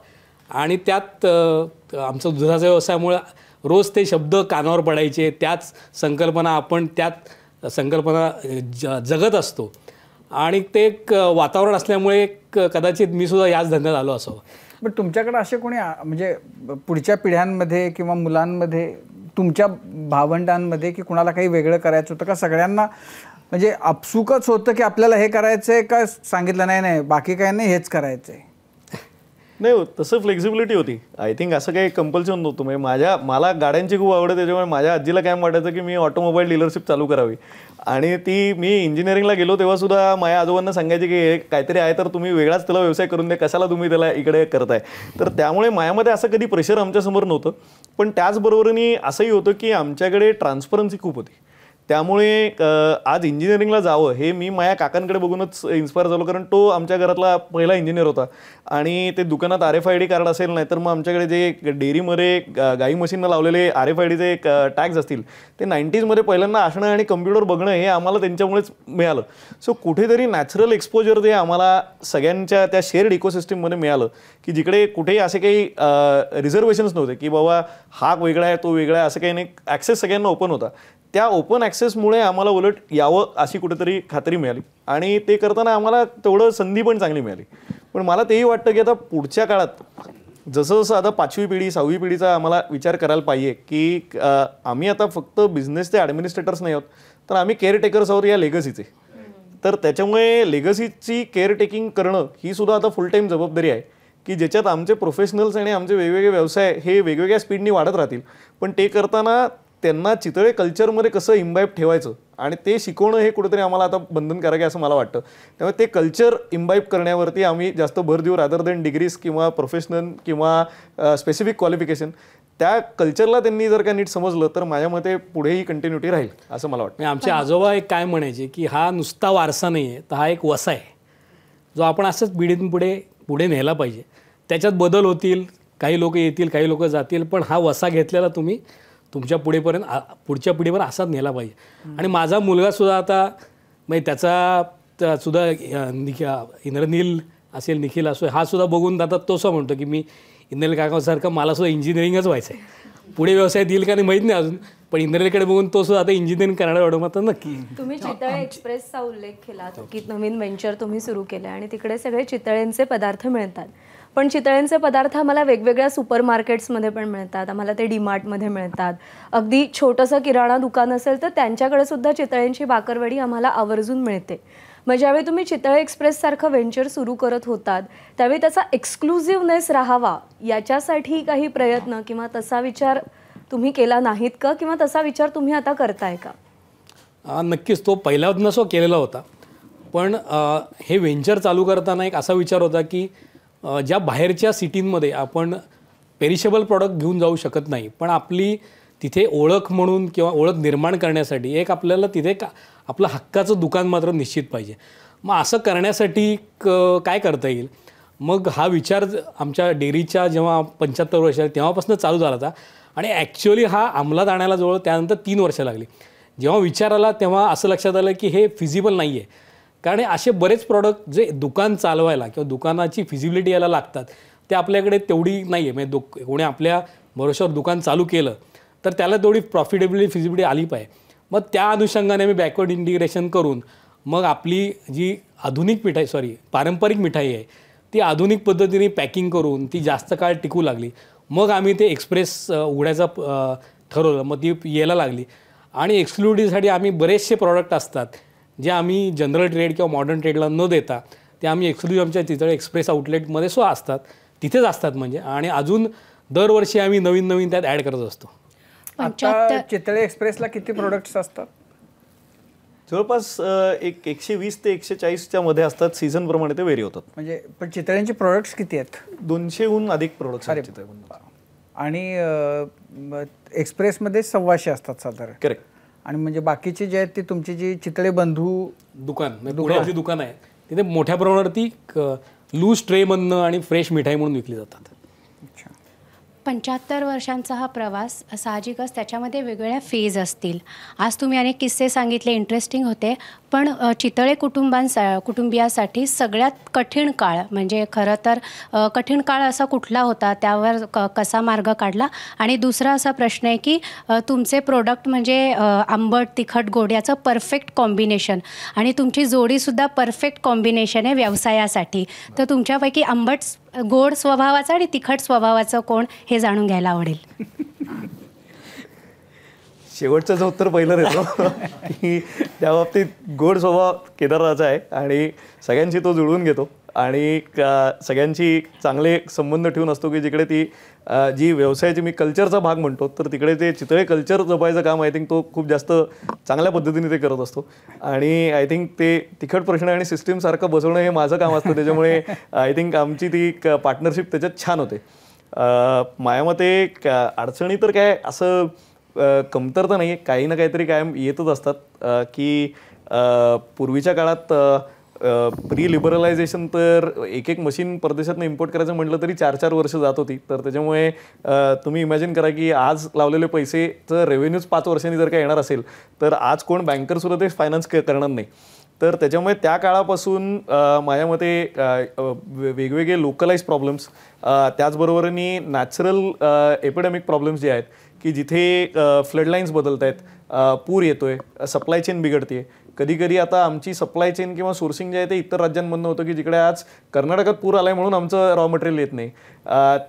आणि त्यात आमचं दुधाचा व्यवसायामुळे रोज ते शब्द कानावर पडायचे, त्याच संकल्पना आपण त्यात संकल्पना जगत असतो आणि ते एक वातावरण असल्यामुळे कदाचित मी सुद्धा याच धंद्यात आलो असावं. पण तुमच्याकडे असे कोणी म्हणजे पुढच्या पिढ्यांमध्ये किंवा मुलांमध्ये, तुमच्या भावंडांमध्ये की कुणाला काही वेगळं करायचं होतं का? सगळ्यांना म्हणजे आपसुकच होतं की आपल्याला हे करायचं आहे, का सांगितलं नाही नाही बाकी काही नाही हेच करायचं आहे? नाही, तसं फ्लेक्झिबिलिटी होती. आय थिंक असं काही कंपल्शन नव्हतं. म्हणजे मला गाड्यांची खूप आवड आहे, त्याच्यामुळे माझ्या आजीला काय वाटायचं की मी ऑटोमोबाईल डीलरशिप चालू करावी. आणि मी इंजिनिअरिंगला गेलो तेव्हा सुद्धा माझ्या आजोबांना सांगायचे की हे काहीतरी आहे तर तुम्ही वेगळाच त्याला व्यवसाय करून द्या, कशाला तुम्ही त्याला इकडे करताय. तर त्यामुळे माझ्यामध्ये असं कधी प्रेशर आमच्यासमोर नव्हतं. पण त्याचबरोबरनी असंही होतं की आमच्याकडे ट्रान्सपरन्सी खूप होती. त्यामुळे आज इंजिनिअरिंगला जावं हे मी माझ्या काकांकडे बघूनच इन्स्पायर झालो, कारण तो आमच्या घरातला पहिला इंजिनियर होता आणि ते दुकानात RFID कार्ड असेल, नाही तर मग आमच्याकडे जे डेअरीमध्ये गाई मशीनला लावलेले RFIDचे टॅग्स असतील ते 90sमध्ये पहिल्यांदा असणं आणि कम्प्युटर बघणं हे आम्हाला त्यांच्यामुळेच मिळालं. सो कुठेतरी नॅचरल एक्सपोजर ते आम्हाला सगळ्यांच्या त्या शेअर्ड इकोसिस्टीममध्ये मिळालं की जिकडे कुठेही असे काही रिझर्वेशन्स नव्हते की बाबा हा वेगळा आहे तो वेगळा आहे, असं काही नाही. ॲक्सेस सगळ्यांना ओपन होता. त्या ओपन ॲक्सेसमुळे आम्हाला उलट यावं अशी कुठेतरी खात्री मिळाली आणि ते करताना आम्हाला तेवढं संधी पण चांगली मिळाली. पण मला तेही वाटतं की आता पुढच्या काळात जसं जसं आता 5वी पिढी 6वी पिढीचा आम्हाला विचार करायला पाहिजे की आम्ही आता फक्त बिझनेसचे ॲडमिनिस्ट्रेटर्स नाही आहोत, तर आम्ही केअरटेकर्स आहोत या लेगसीचे. तर त्याच्यामुळे लेगसीची केअरटेकिंग करणं ही सुद्धा आता फुल टाईम जबाबदारी आहे की ज्याच्यात आमचे प्रोफेशनल्स आणि आमचे वेगवेगळे व्यवसाय हे वेगवेगळ्या स्पीडनी वाढत राहतील. पण ते करताना त्यांना चितळे कल्चरमध्ये कसं इम्बाईब ठेवायचं आणि ते शिकवणं हे कुठेतरी आम्हाला आता बंधनकारक आहे असं मला वाटतं. त्यामुळे ते कल्चर इम्बाईब करण्यावरती आम्ही जास्त भर देऊ, रादर दॅन डिग्रीज किंवा प्रोफेशनल किंवा स्पेसिफिक क्वालिफिकेशन. त्या कल्चरला त्यांनी जर का नीट समजलं तर माझ्या मते पुढेही कंटिन्युटी राहील असं मला वाटतं. आमचे आजोबा एक काय म्हणायचे की हा नुसता वारसा नाही आहे, तर हा एक वसा आहे जो आपण असंच पिढीतून पुढे नेला पाहिजे. त्याच्यात बदल होतील, काही लोक येतील, काही लोक जातील, पण हा वसा घेतलेला तुम्ही तुमच्या पुढच्या पिढीपर्यंत असाच नेला पाहिजे. आणि माझा मुलगा सुद्धा आता म्हणजे त्याचा सुद्धा इंद्रनील असेल, निखिल असो, हा सुद्धा बघून आता तो असं म्हणतो की मी इंद्रनील काकासारखं मला सुद्धा इंजिनिअरिंगच व्हायचं आहे. पुढे व्यवसायात येईल का नाही माहीत नाही अजून, पण इंद्रनीलकडे बघून तो सुद्धा आता इंजिनिअरिंग करणार वाटतं आता नक्की. तुम्ही चितळे एक्सप्रेसचा उल्लेख केला की नवीन व्हेंचर तुम्ही सुरू केलं आणि तिकडे सगळे चितळेंचे पदार्थ मिळतात. पण चितळेंचे पदार्थ आम्हाला वेगवेगळ्या सुपर मार्केट्समध्ये पण मिळतात, आम्हाला ते डीमार्टमध्ये मिळतात. अगदी छोटंसं किराणा दुकान असेल तर त्यांच्याकडे सुद्धा चितळेंची बाकरवडी आम्हाला आवर्जून मिळते. मग ज्यावेळी तुम्ही चितळे एक्सप्रेससारखं व्हेंचर सुरू करत होतात त्यावेळी त्याचा एक्सक्लुझिव्हनेस राहावा याच्यासाठी काही प्रयत्न किंवा तसा विचार तुम्ही केला नाहीत का, किंवा तसा विचार तुम्ही आता करताय का? नक्कीच तो पहिल्यापासूनच केलेला होता. पण हे व्हेंचर चालू करताना एक असा विचार होता की ज्या बाहेरच्या सिटींमध्ये आपण पेरिशेबल प्रॉडक्ट घेऊन जाऊ शकत नाही, पण आपली तिथे ओळख म्हणून किंवा ओळख निर्माण करण्यासाठी एक आपल्याला तिथे आपलं हक्काचं दुकान मात्र निश्चित पाहिजे. मग असं करण्यासाठी काय करता येईल, मग हा विचार आमच्या डेअरीच्या जेव्हा 75 वर्ष तेव्हापासून चालू झाला होता आणि ॲक्च्युअली हा अंमलात आणायला जवळ त्यानंतर 3 वर्ष लागली. जेव्हा विचार आला तेव्हा असं लक्षात आलं की हे फिजिबल नाही आहे, कारण असे बरेच प्रॉडक्ट जे दुकान चालवायला किंवा दुकानाची फिजिबिलिटी यायला लागतात ते आपल्याकडे तेवढी नाही आहे. म्हणजे कोणी आपल्या भरोश्यावर दुकान चालू केलं तर त्याला तेवढी प्रॉफिटेबिलिटी फिजिबिलिटी आली पाहिजे. मग त्या अनुषंगाने मी बॅकवर्ड इंटिग्रेशन करून मग आपली जी पारंपरिक मिठाई आहे ती आधुनिक पद्धतीने पॅकिंग करून ती जास्त काळ टिकू लागली. मग आम्ही ते एक्सप्रेस उघडायचं ठरवलं, मग ती यायला लागली. आणि एक्सक्लुडिव्हसाठी आम्ही बरेचसे प्रॉडक्ट असतात जे आम्ही जनरल ट्रेड किंवा मॉडर्न ट्रेडला न देता ते आम्ही एक्सक्लुझिव्ह आमच्या चितळे एक्सप्रेस आउटलेटमध्ये सुद्धा असतात, तिथेच असतात म्हणजे. आणि अजून दरवर्षी आम्ही नवीन त्यात ॲड करत असतो. आता चितळे एक्सप्रेसला किती प्रोडक्ट्स असतात? जवळपास एक 120 ते 140च्या मध्ये असतात. सीझन प्रमाणे ते व्हेरी होतात. म्हणजे पण चितळ्यांचे प्रोडक्ट्स किती आहेत? 200हून अधिक प्रोडक्ट्स आहेत चितळेबंधूंचे. आणि एक्सप्रेसमध्ये 125 असतात साधारण. करेक्ट. आणि म्हणजे बाकीचे जे आहेत ते तुमची जी चितळे बंधू दुकान म्हणजे पुण्याची दुकान आहे तिथे मोठ्या प्रमाणावरती लूज ट्रेमधनं आणि फ्रेश मिठाई म्हणून विकली जातात. 75 वर्षांचा हा प्रवास साहजिकच त्याच्यामध्ये वेगवेगळ्या फेज असतील. आज तुम्ही अनेक किस्से सांगितले, इंटरेस्टिंग होते. पण चितळे कुटुंबियासाठी सगळ्यात कठीण काळ म्हणजे खरं तर कठीण काळ असा कुठला होता, त्यावर कसा मार्ग काढला? आणि दुसरा असा प्रश्न आहे की तुमचे प्रोडक्ट म्हणजे आंबट तिखट गोड याचं परफेक्ट कॉम्बिनेशन आणि तुमची जोडीसुद्धा परफेक्ट कॉम्बिनेशन आहे व्यवसायासाठी. तर तुमच्यापैकी आंबट गोड स्वभावाचं आणि तिखट स्वभावाचं कोण हे जाणून घ्यायला आवडेल. शेवटचं उत्तर पहिलं देतो की त्या बाबतीत गोड स्वभाव केदारचा आहे आणि सगळ्यांशी तो जुळवून घेतो आणि सगळ्यांची चांगले संबंध ठेवून असतो की जिकडे ती जी व्यवसायाची मी कल्चरचा भाग म्हणतो तर तिकडे ते चितळे कल्चर जपायचं काम आय थिंक तो खूप जास्त चांगल्या पद्धतीने ते करत असतो. आणि आय थिंक ते तिखट प्रश्न आणि सिस्टीमसारखं बसवणं हे माझं काम असतं. त्याच्यामुळे आय थिंक आमची ती पार्टनरशिप त्याच्यात छान होते. माझ्या मते अडचणी तर काय असं कमतरता नाही आहे, काही ना काहीतरी कायम येतच असतात. की पूर्वीच्या काळात प्री लिबरलायझेशन तर एक मशीन परदेशातनं इम्पोर्ट करायचं म्हटलं तरी 4-4 वर्ष जात होती. तर त्याच्यामुळे तुम्ही इमॅजिन करा की आज लावलेले पैसेचं रेव्हेन्यूज 5 वर्षांनी जर का येणार असेल तर आज कोण बँकरसुद्धा ते फायनान्स करणार नाही. तर त्याच्यामुळे त्या काळापासून माझ्या मते वेगवेगळे लोकलाइज प्रॉब्लेम्स त्याचबरोबरनी नॅचरल एपिडेमिक प्रॉब्लेम्स जे आहेत की जिथे फ्लडलाईन्स बदलत आहेत, पूर येतो आहे, सप्लाय चेन बिघडते आहे. कधी कधी आता आमची सप्लाय चेन किंवा सोर्सिंग जे आहे ते इतर राज्यांमधनं होतं की जिकडे आज कर्नाटकात पूर आला आहे म्हणून आमचं रॉ मटेरियल येत नाही.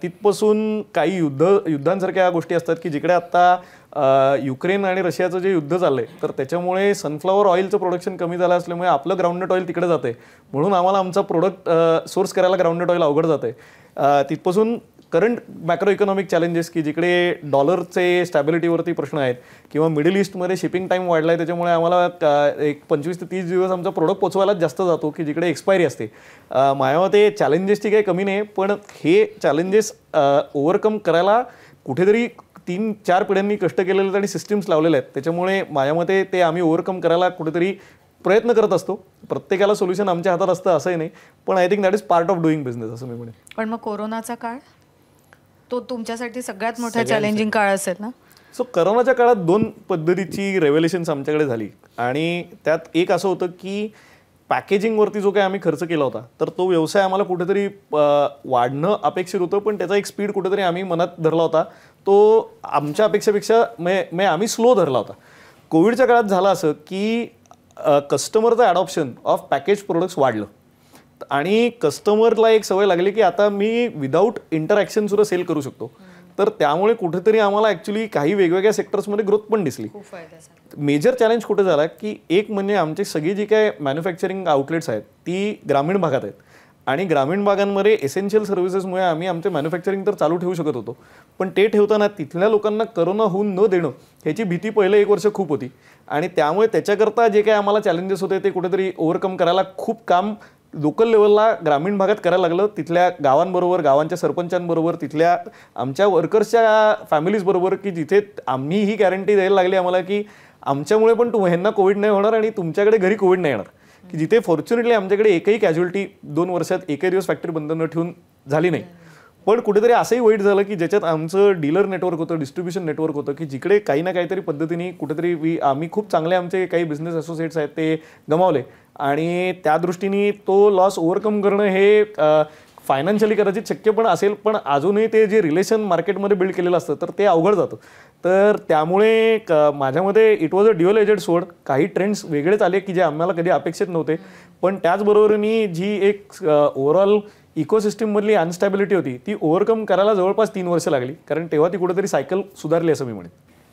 तिथपासून काही युद्धांसारख्या गोष्टी असतात की जिकडे आत्ता युक्रेन आणि रशियाचं जे युद्ध चाललं आहे तर त्याच्यामुळे सनफ्लॉवर ऑइलचं प्रोडक्शन कमी झालं असल्यामुळे आपलं ग्राउंडनट ऑइल तिकडे जातं आहे म्हणून आम्हाला आमचा प्रोडक्ट सोर्स करायला ग्राउंडनट ऑइल अवघड जातं आहे. तिथपासून करंट मॅक्रो इकॉनॉमिक चॅलेंजेस की जिकडे डॉलरचे स्टॅबिलिटीवरती प्रश्न आहेत किंवा मिडल ईस्टमध्ये शिपिंग टाईम वाढला आहे त्याच्यामुळे आम्हाला एक 25 ते 30 दिवस आमचा प्रोडक्ट पोचवायलाच जास्त जातो की जिकडे एक्सपायरी असते. माझ्या मते चॅलेंजेसची काही कमी नाही पण हे चॅलेंजेस ओव्हरकम करायला कुठेतरी 3-4 पिढ्यांनी कष्ट केलेले आहेत आणि सिस्टीम्स लावलेले आहेत. त्याच्यामुळे माझ्या मते ते आम्ही ओव्हरकम करायला कुठेतरी प्रयत्न करत असतो. प्रत्येकाला सोल्युशन आमच्या हातात असतं असंही नाही पण I think that is part of doing business असं मी म्हणेन. पण मग कोरोनाचा काळ तो तुमच्यासाठी सगळ्यात मोठा चॅलेंजिंग काळ असेल ना? सो करोनाच्या काळात 2 पद्धतीची रेव्होल्युशन्स आमच्याकडे झाली आणि त्यात एक असं होतं की पॅकेजिंगवरती जो काही आम्ही खर्च केला होता तर तो व्यवसाय आम्हाला कुठेतरी वाढणं अपेक्षित होतं पण त्याचा एक स्पीड कुठेतरी आम्ही मनात धरला होता तो आमच्या अपेक्षेपेक्षा आम्ही स्लो धरला होता. कोविडच्या काळात झालं असं की कस्टमरचं ॲडॉप्शन ऑफ पॅकेज प्रोडक्ट्स वाढलं आणि कस्टमरला एक सवय लागली की आता मी विदाऊट इंटरॅक्शन सुद्धा सेल करू शकतो. तर त्यामुळे कुठेतरी आम्हाला ॲक्च्युली काही वेगवेगळ्या सेक्टर्समध्ये ग्रोथ पण दिसली. मेजर चॅलेंज कुठे झाला की एक म्हणजे आमची सगळी जी काय मॅन्युफॅक्चरिंग आउटलेट्स आहेत ती ग्रामीण भागात आहेत आणि ग्रामीण भागांमध्ये एसेन्शियल सर्व्हिसेसमुळे आम्ही आमचे मॅन्युफॅक्चरिंग तर चालू ठेवू शकत होतो पण ते ठेवताना तिथल्या लोकांना करोना होऊन न देणं ह्याची भीती पहिलं 1 वर्ष खूप होती आणि त्यामुळे त्याच्याकरता जे काही आम्हाला चॅलेंजेस होते ते कुठेतरी ओव्हरकम करायला खूप काम लोकल लेवलला ग्रामीण भागात करायला लागलं. तिथल्या गावांबरोबर, गावांच्या सरपंचांबरोबर, तिथल्या आमच्या वर्कर्सच्या फॅमिलीजबरोबर की जिथे आम्ही ही गॅरंटी द्यायला लागली आम्हाला की आमच्यामुळे पण ह्यांना कोविड नाही होणार आणि तुमच्याकडे घरी कोविड नाही येणार. की जिथे फॉर्च्युनेटली आमच्याकडे एकही कॅज्युअल्टी 2 वर्षात एकही दिवस फॅक्टरी बंद न ठेवून झाली नाही. पण कुठेतरी असंही वाईट झालं की ज्याच्यात आमचं डीलर नेटवर्क होतं, डिस्ट्रीब्युशन नेटवर्क होतं की जिकडे काही ना काहीतरी पद्धतीने कुठेतरी आम्ही खूप चांगले आमचे काही बिझनेस असोसिएट्स आहेत ते गमावले आणि त्या दृष्टीने तो लॉस ओव्हरकम करणं हे फायनान्शियली कदाचित शक्य पण असेल पण अजूनही ते जे रिलेशन मार्केटमध्ये बिल्ड केलेलं असतं तर ते अवघड जातं. तर त्यामुळे माझ्यामध्ये it was a dual edged sword. काही ट्रेंड्स वेगळेच आले की जे आम्हाला कधी अपेक्षित नव्हते पण त्याचबरोबरीने जी एक ओव्हरऑल इकोसिस्टीममधली अनस्टॅबिलिटी होती ती ओव्हरकम करायला जवळपास 3 वर्ष लागली कारण तेव्हा ती कुठेतरी सायकल सुधारली असं मी म्हणेन.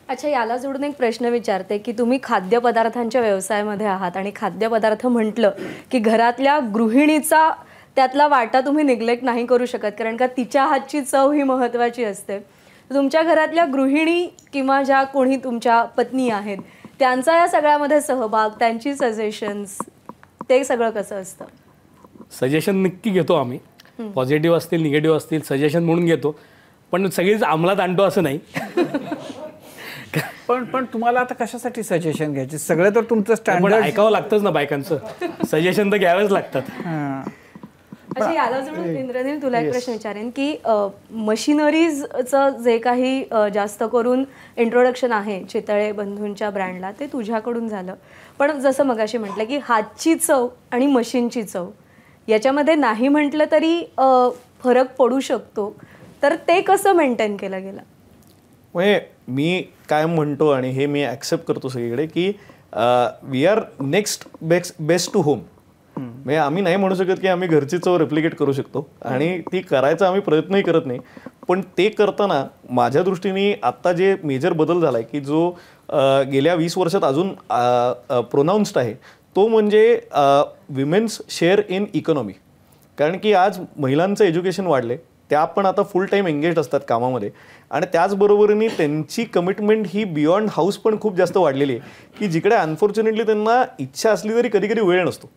अच्छा, याला जोडून एक प्रश्न विचारते की तुम्ही खाद्यपदार्थांच्या व्यवसायामध्ये आहात आणि खाद्यपदार्थ म्हटलं की घरातल्या गृहिणीचा त्यातला वाटा तुम्ही निग्लेक्ट नाही करू शकत कारण का तिच्या हातची चव ही महत्त्वाची असते. तुमच्या घरातल्या गृहिणी किंवा ज्या कोणी तुमच्या पत्नी आहेत त्यांचा या सगळ्यामध्ये सहभाग, त्यांची सजेशन्स, ते सगळं कसं असतं? सजेशन नक्की घेतो आम्ही, पॉझिटिव्ह असतील निगेटिव्ह असतील सजेशन म्हणून घेतो, पण सगळीच अंमलात आणतो असं नाही. पण तुम्हाला आता कशासाठी सजेशन घ्यायचे? सगळं तर तुमचं पण स्टँडर्ड ऐकावं लागतंच ना बायकांचं, सजेशन तर घ्यावेच लागतात. अच्छा, याला जोडून इंद्रनील तुला एक प्रश्न विचारेन की मशिनरीजचं जे काही जास्त करून इंट्रोडक्शन आहे चितळे बंधूंच्या ब्रँडला ते तुझ्याकडून झालं, पण जसं मगाशी म्हटलं की हातची चव आणि मशीनची चव याच्यामध्ये नाही म्हटलं तरी फरक पडू शकतो, तर ते कसं मेंटेन केलं गेलं? म्हणजे मी काय म्हणतो आणि हे मी ॲक्सेप्ट करतो सगळीकडे की we are next best to home. म्हणजे आम्ही नाही म्हणू शकत की आम्ही घरची चव रेप्लिकेट करू शकतो आणि ती करायचा आम्ही प्रयत्नही करत नाही, पण ते करताना माझ्या दृष्टीने आत्ता जे मेजर बदल झाला आहे की जो गेल्या 20 वर्षात अजून प्रोनाऊन्स्ड आहे तो म्हणजे विमेन्स शेअर इन इकॉनॉमी. कारण की आज महिलांचं एज्युकेशन वाढले, त्या पण आता फुल टाईम एंगेज असतात कामामध्ये आणि त्याचबरोबरीने त्यांची कमिटमेंट ही बियॉन्ड हाऊस पण खूप जास्त वाढलेली आहे की जिकडे अनफॉर्च्युनेटली त्यांना इच्छा असली तरी कधी कधी वेळ नसतो.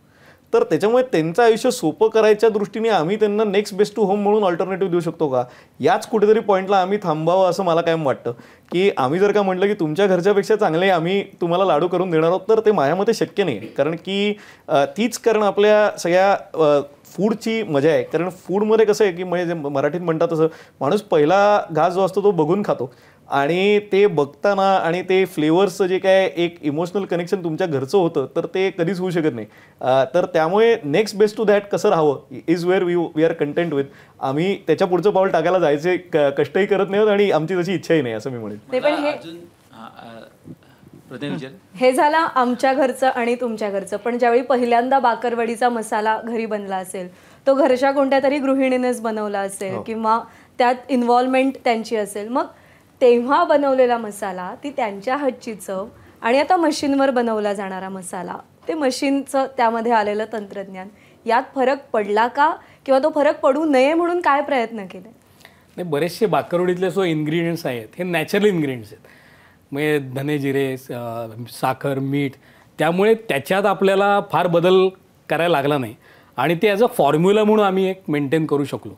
तर त्याच्यामुळे त्यांचं आयुष्य सोपं करायच्या दृष्टीने आम्ही त्यांना नेक्स्ट बेस्ट टू होम म्हणून ऑल्टरनेटिव्ह देऊ शकतो का, याच कुठेतरी पॉईंटला आम्ही थांबावं असं मला कायम वाटतं. की आम्ही जर का म्हटलं की तुमच्या घरच्यापेक्षा चांगले आम्ही तुम्हाला लाडू करून देणार आहोत तर ते माझ्या मते शक्य नाही आहे. कारण की तीच कारण आपल्या सगळ्या फूडची मजा आहे. कारण फूडमध्ये कसं आहे की म्हणजे मराठीत म्हणतात तसं माणूस पहिला घास जो असतो तो बघून खातो आणि ते बघताना आणि ते फ्लेवर्सचं जे काय एक इमोशनल कनेक्शन तुमच्या घरचं होतं तर ते कधीच होऊ शकत नाही. तर त्यामुळे नेक्स्ट बेस्ट टू दॅट कसं राहावं is where we are content with. आम्ही त्याच्या पुढचं पाऊल टाकायला जायचे कष्टही करत नाही आणि आमची तशी इच्छाही नाही असं मी म्हणेन. हे झालं आमच्या घरचं आणि तुमच्या घरचं, पण ज्यावेळी पहिल्यांदा बाकरवडीचा मसाला घरी बनला असेल तो घरच्या कोणत्या तरी गृहिणीनेच बनवला असेल किंवा त्यात इन्व्हॉल्वमेंट त्यांची असेल, मग तेव्हा बनवलेला मसाला, ती त्यांच्या हातची चव आणि आता मशीनवर बनवला जाणारा मसाला, ते मशीनचं त्यामध्ये आलेलं तंत्रज्ञान, यात फरक पडला का किंवा तो फरक पडू नये म्हणून काय प्रयत्न केले? नाही, बरेचसे बाकरवडीतले जो इन्ग्रेडियंट्स आहेत हे नॅचरल इन्ग्रेडियंट्स आहेत. म्हणजे धने जिरे साखर मीठ, त्यामुळे त्याच्यात आपल्याला फार बदल करायला लागला नाही आणि ते ॲज अ फॉर्म्युला म्हणून आम्ही एक मेंटेन करू शकलो.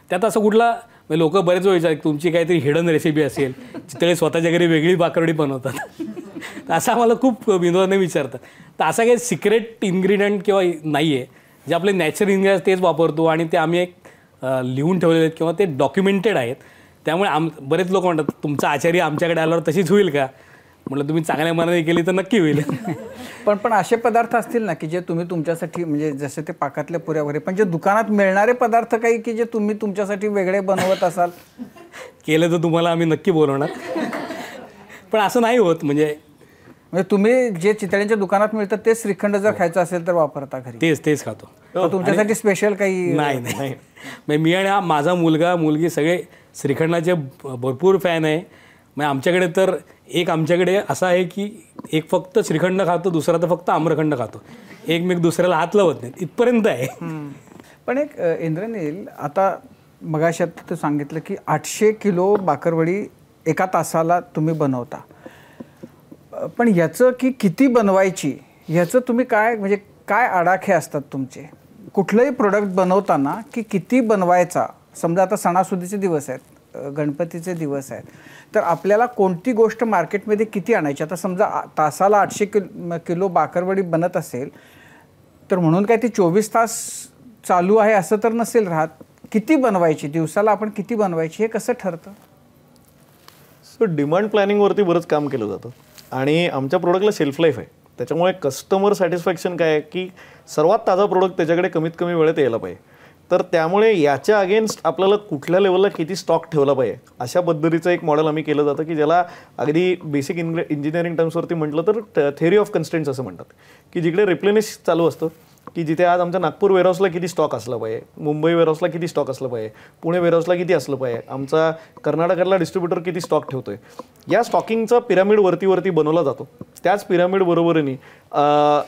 त्यात असं कुठला लोक बरेच वेळ विचारतात तुमची काहीतरी हिडन रेसिपी असेल, चितळे स्वतःच्या घरी वेगळी बाकरवडी बनवतात, तर असं आम्हाला खूप विनोदाने विचारतात. तर असा काही सिक्रेट इन्ग्रेडियंट किंवा नाही आहे, जे आपले नॅचरल इन्ग्रेडियंट्स तेच वापरतो आणि ते आम्ही एक लिहून ठेवलेले आहेत किंवा ते डॉक्युमेंटेड आहेत. त्यामुळे बरेच लोक म्हणतात तुमचं आचार्य आमच्याकडे आल्यावर तशीच होईल का? म्हटलं तुम्ही चांगल्या मनाने केली तर नक्की होईल. पण असे पदार्थ असतील ना की जे तुम्ही तुमच्यासाठी म्हणजे जसे ते पाकातल्या पुऱ्या वगैरे, पण जे दुकानात मिळणारे पदार्थ काही की जे तुम्ही तुमच्यासाठी वेगळे बनवत असाल? केलं तर तुम्हाला आम्ही नक्की बोलवणार, पण असं नाही होत. म्हणजे तुम्ही जे चितळ्यांच्या दुकानात मिळतं तेच श्रीखंड जर खायचं असेल तर वापरता घरी? तेच खातो. तुमच्यासाठी स्पेशल काही? नाही, मी आणि माझा मुलगी सगळे श्रीखंडाचे भरपूर फॅन आहे. मग आमच्याकडे तर आमच्याकडे असा आहे की एक फक्त श्रीखंड खातो, दुसरा तर फक्त आम्रखंड खातो, एकमेक दुसऱ्याला हात लावत नाही, इथपर्यंत आहे. पण एक इंद्रनील, आता मगाशात तू सांगितलं की 800 किलो बाकरवडी एका तासाला तुम्ही बनवता, पण याचं की किती बनवायची ह्याचं तुम्ही काय आडाखे असतात तुमचे? कुठलंही प्रोडक्ट बनवताना की किती बनवायचा, समजा आता सणासुदीचे दिवस आहेत, गणपतीचे दिवस आहेत, तर आपल्याला कोणती गोष्ट मार्केटमध्ये किती आणायची? आता समजा तासाला 800 किलो बाकरवडी बनत असेल तर म्हणून काय ती 24 तास चालू आहे असं तर नसेल राहत. किती बनवायची दिवसाला, आपण किती बनवायची हे कसं ठरतं? सो डिमांड प्लॅनिंगवरती बरंच काम केलं जातं आणि आमच्या प्रोडक्टला शेल्फ लाईफ आहे. त्याच्यामुळे कस्टमर सॅटिस्फॅक्शन काय आहे की सर्वात ताजा प्रोडक्ट त्याच्याकडे कमीत कमी वेळेत यायला पाहिजे. तर त्यामुळे याच्या अगेन्स्ट आपल्याला कुठल्या लेवलला किती स्टॉक ठेवला पाहिजे अशा पद्धतीचं एक मॉडेल आम्ही केलं जातं की ज्याला अगदी बेसिक इंजिनिअरिंग टर्म्सवरती म्हटलं तर थेअरी ऑफ कन्स्ट्रेंट्स असं म्हणतात, की जिकडे रिप्लेनिश चालू असतं की जिथे आज आमच्या नागपूर वेअरहाऊसला किती स्टॉक असला पाहिजे, मुंबई वेअरहाऊसला किती स्टॉक असलं पाहिजे, पुणे वेअरहाऊसला किती असलं पाहिजे, आमचा कर्नाटकातला डिस्ट्रीब्युटर किती स्टॉक ठेवतोय, या स्टॉकिंगचा पिरामिड वरती बनवला जातो. त्याच पिरामिड बरोबरीने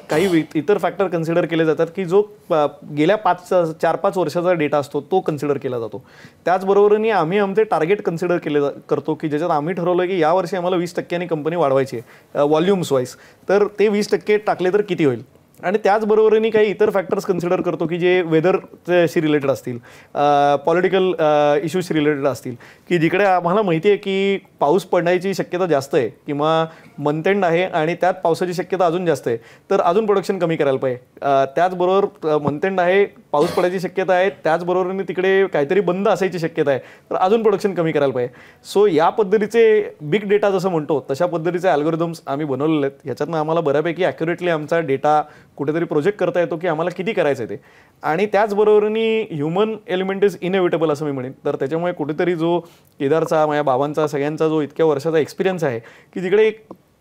काही इतर फॅक्टर कन्सिडर केले जातात की जो गेल्या 4-5 वर्षाचा डेटा असतो तो कन्सिडर केला जातो. त्याचबरोबरीने आम्ही आमचे टार्गेट कन्सिडर करतो की ज्याच्यात आम्ही ठरवलं की यावर्षी आम्हाला 20% कंपनी वाढवायची आहे व्हॉल्यूम्स वाईज, तर ते 20% टाकले तर किती होईल. आणि त्याचबरोबरीने काही इतर फॅक्टर्स कन्सिडर करतो की जे वेदरशी रिलेटेड असतील, पॉलिटिकल इश्यूशी रिलेटेड असतील, की जिकडे आम्हाला माहिती आहे की पाऊस पडण्याची शक्यता जास्त आहे किंवा मंथ एंड आहे आणि त्यात पावसाची शक्यता अजून जास्त आहे, तर अजून प्रोडक्शन कमी करायला पाहिजे. त्याचबरोबर मंथ एंड आहे, पाऊस पडायची शक्यता आहे, त्याचबरोबरीने तिकडे काहीतरी बंद असायची शक्यता आहे, तर अजून प्रोडक्शन कमी करायला पाहिजे. सो या पद्धतीचे बिग डेटा जसं म्हणतो तशा पद्धतीचे अल्गोरिदम्स आम्ही बनवलेले आहेत. ह्याच्यातनं आम्हाला बऱ्यापैकी ॲक्युरेटली आमचा डेटा कुठेतरी प्रोजेक्ट करता येतो की आम्हाला किती करायचं आहे ते. आणि त्याचबरोबरीने ह्युमन एलिमेंट इज इनएव्हिटेबल असं मी म्हणेन. तर त्याच्यामुळे कुठेतरी जो केदारचा, माझ्या बाबांचा, सगळ्यांचा जो इतक्या वर्षाचा एक्सपिरियन्स आहे की जिकडे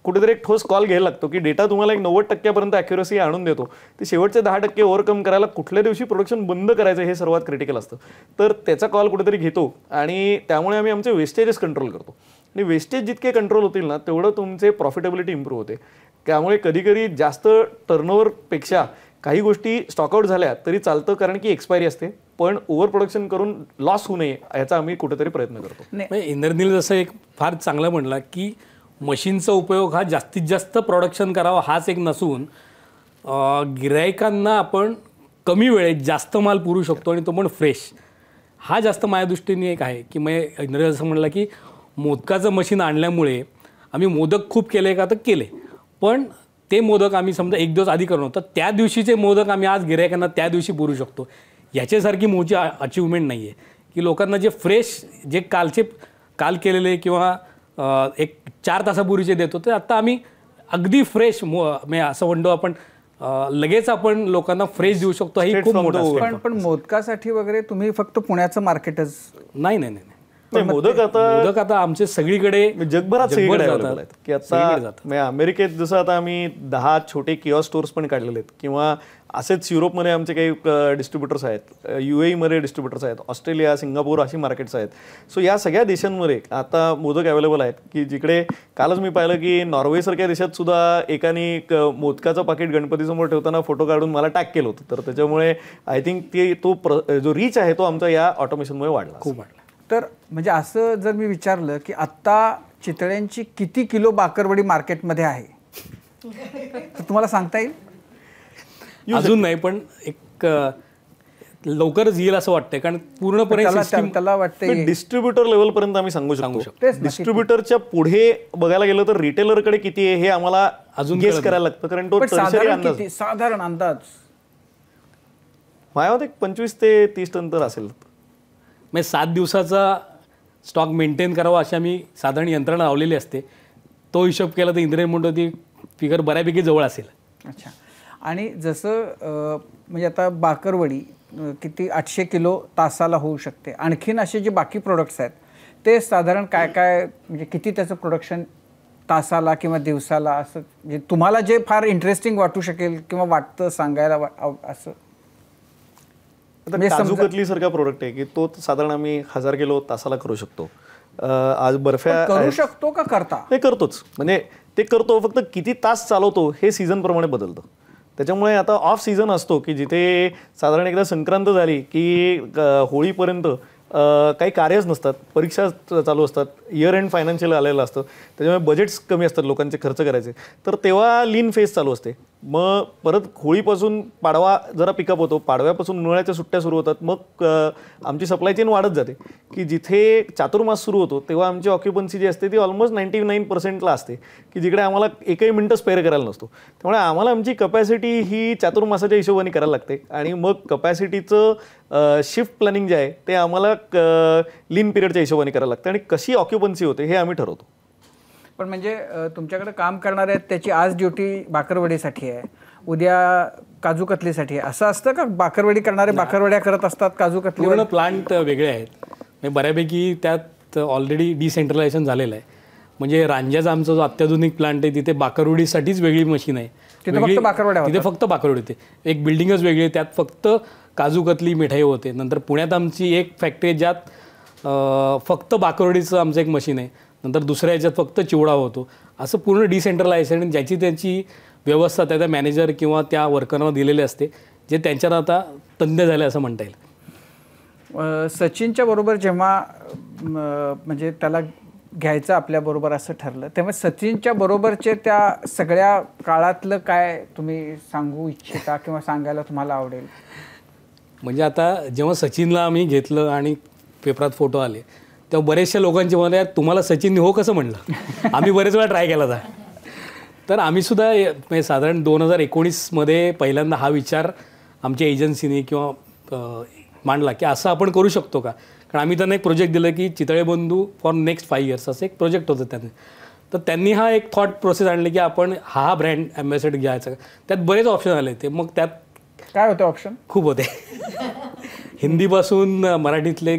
कुठेतरी एक ठोस कॉल घ्यायला लागतो की डेटा तुम्हाला एक 90% ॲक्युरसी आणून देतो, ते शेवटचे 10% ओव्हरकम करायला कुठल्या दिवशी प्रोडक्शन बंद करायचं हे सर्वात क्रिटिकल असतं. तर त्याचा कॉल कुठेतरी घेतो आणि त्यामुळे आम्ही आमचे वेस्टेजेस कंट्रोल करतो. आणि वेस्टेज जितके कंट्रोल होतील ना तेवढं तुमचे प्रॉफिटेबिलिटी इम्प्रूव्ह होते. त्यामुळे कधीकधी जास्त टर्नओव्हरपेक्षा काही गोष्टी स्टॉकआउट झाल्या तरी चालतं, कारण की एक्सपायरी असते, पण ओव्हर प्रोडक्शन करून लॉस होऊ नये याचा आम्ही कुठेतरी प्रयत्न करतो. इंद्रनील जसं एक फार चांगलं म्हणला की मशीनचा उपयोग हा जास्तीत जास्त प्रोडक्शन करावा हाच एक नसून गिरायकांना आपण कमी वेळेत जास्त माल पुरवू शकतो आणि तो पण फ्रेश, हा जास्त माझ्या दृष्टीने एक आहे. की मग इंद्रनील असं म्हणलं की मोदकाचं मशीन आणल्यामुळे आम्ही मोदक खूप केले का, तर केले, पण ते मोदक आम्ही समजा एक दिवस आधी करून तर त्या दिवशीचे मोदक आम्ही आज गिरायकांना त्या दिवशी पुरू शकतो. याच्यासारखी मोठी अचिव्हमेंट नाही आहे की लोकांना जे फ्रेश, जे काल केलेले किंवा एक 4 तासापूर्वीचे देतो, तर आता आम्ही अगदी फ्रेश असं म्हणतो आपण, लगेच आपण लोकांना फ्रेश देऊ शकतो. ही खूप मोठं. पण मोदकासाठी वगैरे तुम्ही फक्त पुण्याचं मार्केटच नाही. मोदक आता आमचे सगळीकडे जगभरात जातात की आता अमेरिकेत जसं आता आम्ही 10 छोटे किऑस्क स्टोर्स पण काढलेले आहेत, किंवा असेच युरोपमध्ये आमचे काही डिस्ट्रीब्युटर्स आहेत, UAE डिस्ट्रीब्युटर्स आहेत, ऑस्ट्रेलिया, सिंगापूर अशी मार्केट्स आहेत. सो या सगळ्या देशांमध्ये आता मोदक अवेलेबल आहेत की जिकडे कालच मी पाहिलं की नॉर्वेसारख्या देशात सुद्धा एकाने मोदकाचं पाकिट गणपतीसमोर ठेवताना फोटो काढून मला टॅग केलं होतं. तर त्याच्यामुळे आय थिंक जो रीच आहे तो आमचा या ऑटोमेशनमुळे वाढला, खूप वाढला. तर म्हणजे असं जर मी विचारलं की आत्ता चितळ्यांची किती किलो बाकरवडी मार्केटमध्ये आहे तर तुम्हाला सांगता येईल? अजून नाही, पण एक लवकरच येईल असं वाटतंय, कारण पूर्णपणे त्याला वाटतं डिस्ट्रीब्युटर लेवलपर्यंत आम्ही सांगू शकतो. डिस्ट्रीब्युटरच्या पुढे बघायला गेलं तर रिटेलरकडे किती आहे हे आम्हाला अजून गेस करायला लागतं, कारण तो साधारण अंदाज माझ्यामध्ये 25 ते 30 टन तर असेल. म्हणजे 7 दिवसाचा स्टॉक मेंटेन करावा अशी आम्ही साधारण यंत्रणा लावलेली असते. तो हिशोब केला तर इंद्रिय म्हणतो ती फिगर बऱ्यापैकी जवळ असेल. अच्छा. आणि जसं म्हणजे आता बाकरवडी किती 800 किलो तासाला होऊ शकते, आणखीन असे जे बाकी प्रोडक्ट्स आहेत ते साधारण काय म्हणजे किती त्याचं प्रोडक्शन तासाला किंवा दिवसाला, असं म्हणजे तुम्हाला जे फार इंटरेस्टिंग वाटू शकेल किंवा वाटतं सांगायला असं? काजू कतली सारखा प्रोडक्ट आहे की तो साधारण आम्ही 1000 किलो तासाला करू शकतो. आज बर्फ्या करू शकतो का करता? ते करतोच, म्हणजे ते करतो, फक्त किती तास चालवतो हे सीझन प्रमाणे बदलतं. त्याच्यामुळे आता ऑफ सीझन असतो की जिथे साधारण एकदा संक्रांत झाली की होळीपर्यंत काही कार्यच नसतात, परीक्षा चालू असतात, इयर एंड फायनान्शियल आलेलं असतं, त्याच्यामुळे बजेट्स कमी असतात लोकांचे खर्च करायचे, तर तेव्हा लीन फेज चालू असते. मग परत होळीपासून पाडवा जरा पिकअप होतो, पाडव्यापासून उन्हाळ्याच्या सुट्ट्या सुरू होतात, मग आमची सप्लाय चेन वाढत जाते की जिथे चातुर्मास सुरू होतो तेव्हा आमची ऑक्युपन्सी जी असते ती ऑलमोस्ट 99% असते की जिकडे आम्हाला एकही मिनटं स्पेअर करायला नसतो. त्यामुळे आम्हाला आमची कपॅसिटी ही चातुर्मासाच्या हिशोबाने करायला लागते आणि मग कपॅसिटीचं शिफ्ट प्लॅनिंग जे आहे ते आम्हाला लीन पिरियडच्या हिशोबाने करायला लागतं आणि कशी ऑक्युपन्सी होते हे आम्ही ठरवतो. पण म्हणजे तुमच्याकडे काम करणारे आहेत त्याची आज ड्युटी बाकरवडीसाठी आहे, उद्या काजू कतलीसाठी आहे, असं असतं का? बाकरवडी करणारे बाकरवड्या करत असतात, काजू कतली प्लांट वेगळे आहेत, म्हणजे बऱ्यापैकी त्यात ऑलरेडी डिसेंट्रलायझेशन झालेलं आहे. म्हणजे रांजाचा आमचा जो अत्याधुनिक प्लांट आहे तिथे बाकरवडीसाठीच वेगळी मशीन आहे. फक्त बाकरवड्या तिथे फक्त बाकरवडी होते. एक बिल्डिंगच वेगळी आहे, त्यात फक्त काजू कतली मिठाई होते. नंतर पुण्यात आमची एक फॅक्टरी आहे ज्यात फक्त बाकरवडीचं आमचं एक मशीन आहे. नंतर दुसऱ्या याच्यात फक्त चिवडा होतो. असं पूर्ण डिसेंट्रलाइज आहे आणि ज्याची त्यांची व्यवस्था त्या मॅनेजर किंवा त्या वर्करना दिलेली असते, जे त्यांच्यात आता तज्ञ झाले असं म्हणता येईल. सचिनच्या बरोबर जेव्हा म्हणजे त्याला घ्यायचं आपल्याबरोबर असं ठरलं, तेव्हा सचिनच्या बरोबरचे त्या सगळ्या काळातलं काय तुम्ही सांगू इच्छिता किंवा सांगायला तुम्हाला आवडेल? म्हणजे आता जेव्हा सचिनला आम्ही घेतलं आणि पेपरात फोटो आले तेव्हा बरेचशा लोकांचे मध्ये तुम्हाला सचिन हो कसं म्हणलं. आम्ही बरेच वेळा ट्राय केला होता. तर आम्हीसुद्धा म्हणजे साधारण 2019मध्ये पहिल्यांदा हा विचार आमच्या एजन्सीने किंवा मांडला की असं आपण करू शकतो का. कारण आम्ही त्यांना एक प्रोजेक्ट दिलं की चितळे बंधू फॉर नेक्स्ट 5 इयर्स असं एक प्रोजेक्ट होतं त्यांनी. तर त्यांनी हा एक थॉट प्रोसेस आणले की आपण हा ब्रँड ॲम्बॅसेडर घ्यायचा. त्यात बरेच ऑप्शन आले ते. मग त्यात काय होते ऑप्शन? खूप होते. हिंदीपासून मराठीतले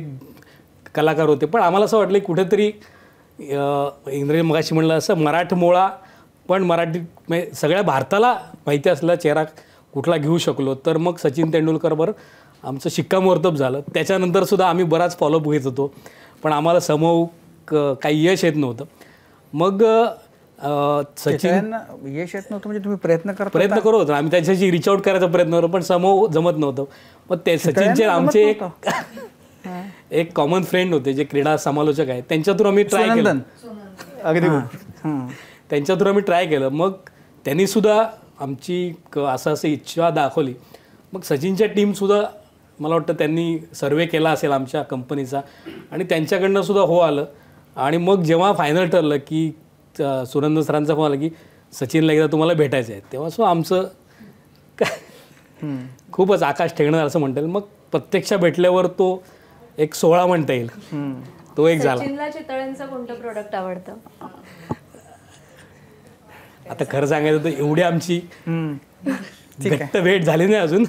कलाकार होते. पण आम्हाला असं वाटलं की कुठेतरी इंद्रजी मगाशी म्हणलं असं मराठमोळा पण मराठी म्हणजे सगळ्या भारताला माहिती असलेला चेहरा कुठला घेऊ शकलो. तर मग सचिन तेंडुलकरवर आमचं शिक्कामोर्तब झालं. त्याच्यानंतरसुद्धा आम्ही बराच फॉलोअप घेत होतो पण आम्हाला समोर काही यश येत नव्हतं. मग सचिन यश येत नव्हतं म्हणजे तुम्ही प्रयत्न करत होतो. आम्ही त्याच्याशी रिच आउट करायचा प्रयत्न करतो पण समोर जमत नव्हतं. मग ते सचिनचे आमचे एक कॉमन फ्रेंड होते जे क्रीडा समालोचक आहेत, त्यांच्या थ्रू आम्ही ट्राय केलं. अगदी त्यांच्या थ्रू आम्ही ट्राय केलं. मग त्यांनीसुद्धा आमची असं इच्छा दाखवली. मग सचिनच्या टीमसुद्धा मला वाटतं त्यांनी सर्वे केला असेल आमच्या कंपनीचा आणि त्यांच्याकडनं सुद्धा हो आलं. आणि मग जेव्हा फायनल ठरलं की सुरेंद्र सरांचा फोन आला की सचिनला एकदा तुम्हाला भेटायचं आहे, तेव्हा सुद्धा आमचं खूपच आकाश ठेकणार असं म्हणता येईल. मग प्रत्यक्ष भेटल्यावर तो एक 16 म्हणता येईल तो एक झाला. सचिनला चितळेंचं कोणतं प्रोडक्ट आवडतं? आता खरं सांगायचं तर एवढी आमची घट्ट भेट झाली नाही अजून.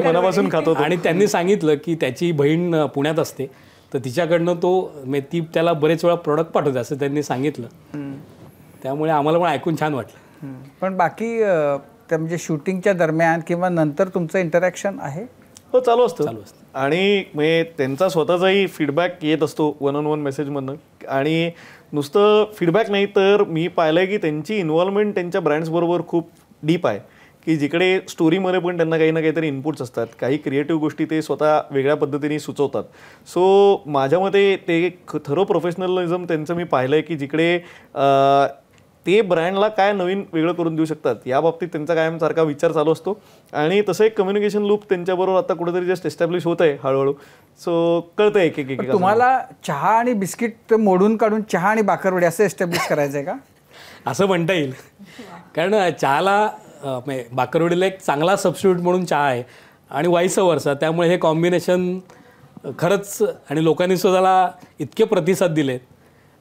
मनापासून खातो. आणि त्यांनी सांगितलं की त्याची बहीण पुण्यात असते तर तिच्याकडनं ती त्याला बरेच वेळा प्रोडक्ट पाठवते असं त्यांनी सांगितलं. त्यामुळे आम्हाला पण ऐकून छान वाटलं. पण बाकी म्हणजे शूटिंगच्या दरम्यान किंवा नंतर तुमचं इंटरॅक्शन आहे? हो, चालू असतं. आणि म्हणजे त्यांचा स्वतःचाही फीडबॅक येत असतो 1-on-1 मेसेजमधनं. आणि नुसतं फीडबॅक नाही तर मी पाहिलं आहे की त्यांची इन्व्हॉल्वमेंट त्यांच्या ब्रँड्सबरोबर खूप डीप आहे. की जिकडे स्टोरीमध्ये पण त्यांना काही ना काहीतरी इनपुट्स असतात, काही क्रिएटिव्ह गोष्टी ते स्वतः वेगळ्या पद्धतीने सुचवतात. सो माझ्या मते ते थरो प्रोफेशनलिझम त्यांचं मी पाहिलं आहे की जिकडे ते ब्रँडला काय नवीन वेगळं करून देऊ शकतात या बाबतीत त्यांचा कायमसारखा विचार चालू असतो. आणि तसं एक कम्युनिकेशन लूप त्यांच्याबरोबर आता कुठेतरी जस्ट एस्टॅब्लिश होत आहे हळूहळू. सो कळतं एक एक. तुम्हाला चहा आणि बिस्किट मोडून काढून चहा आणि बाकरवडी असं एस्टॅब्लिश करायचं आहे का? असं म्हणता येईल. कारण चहाला बाकरवडीला एक चांगला सबस्टिट्यूट म्हणून चहा आहे आणि वाईस वर्सा. त्यामुळे हे कॉम्बिनेशन खरंच आणि लोकांनी स्वतःला इतके प्रतिसाद दिलेत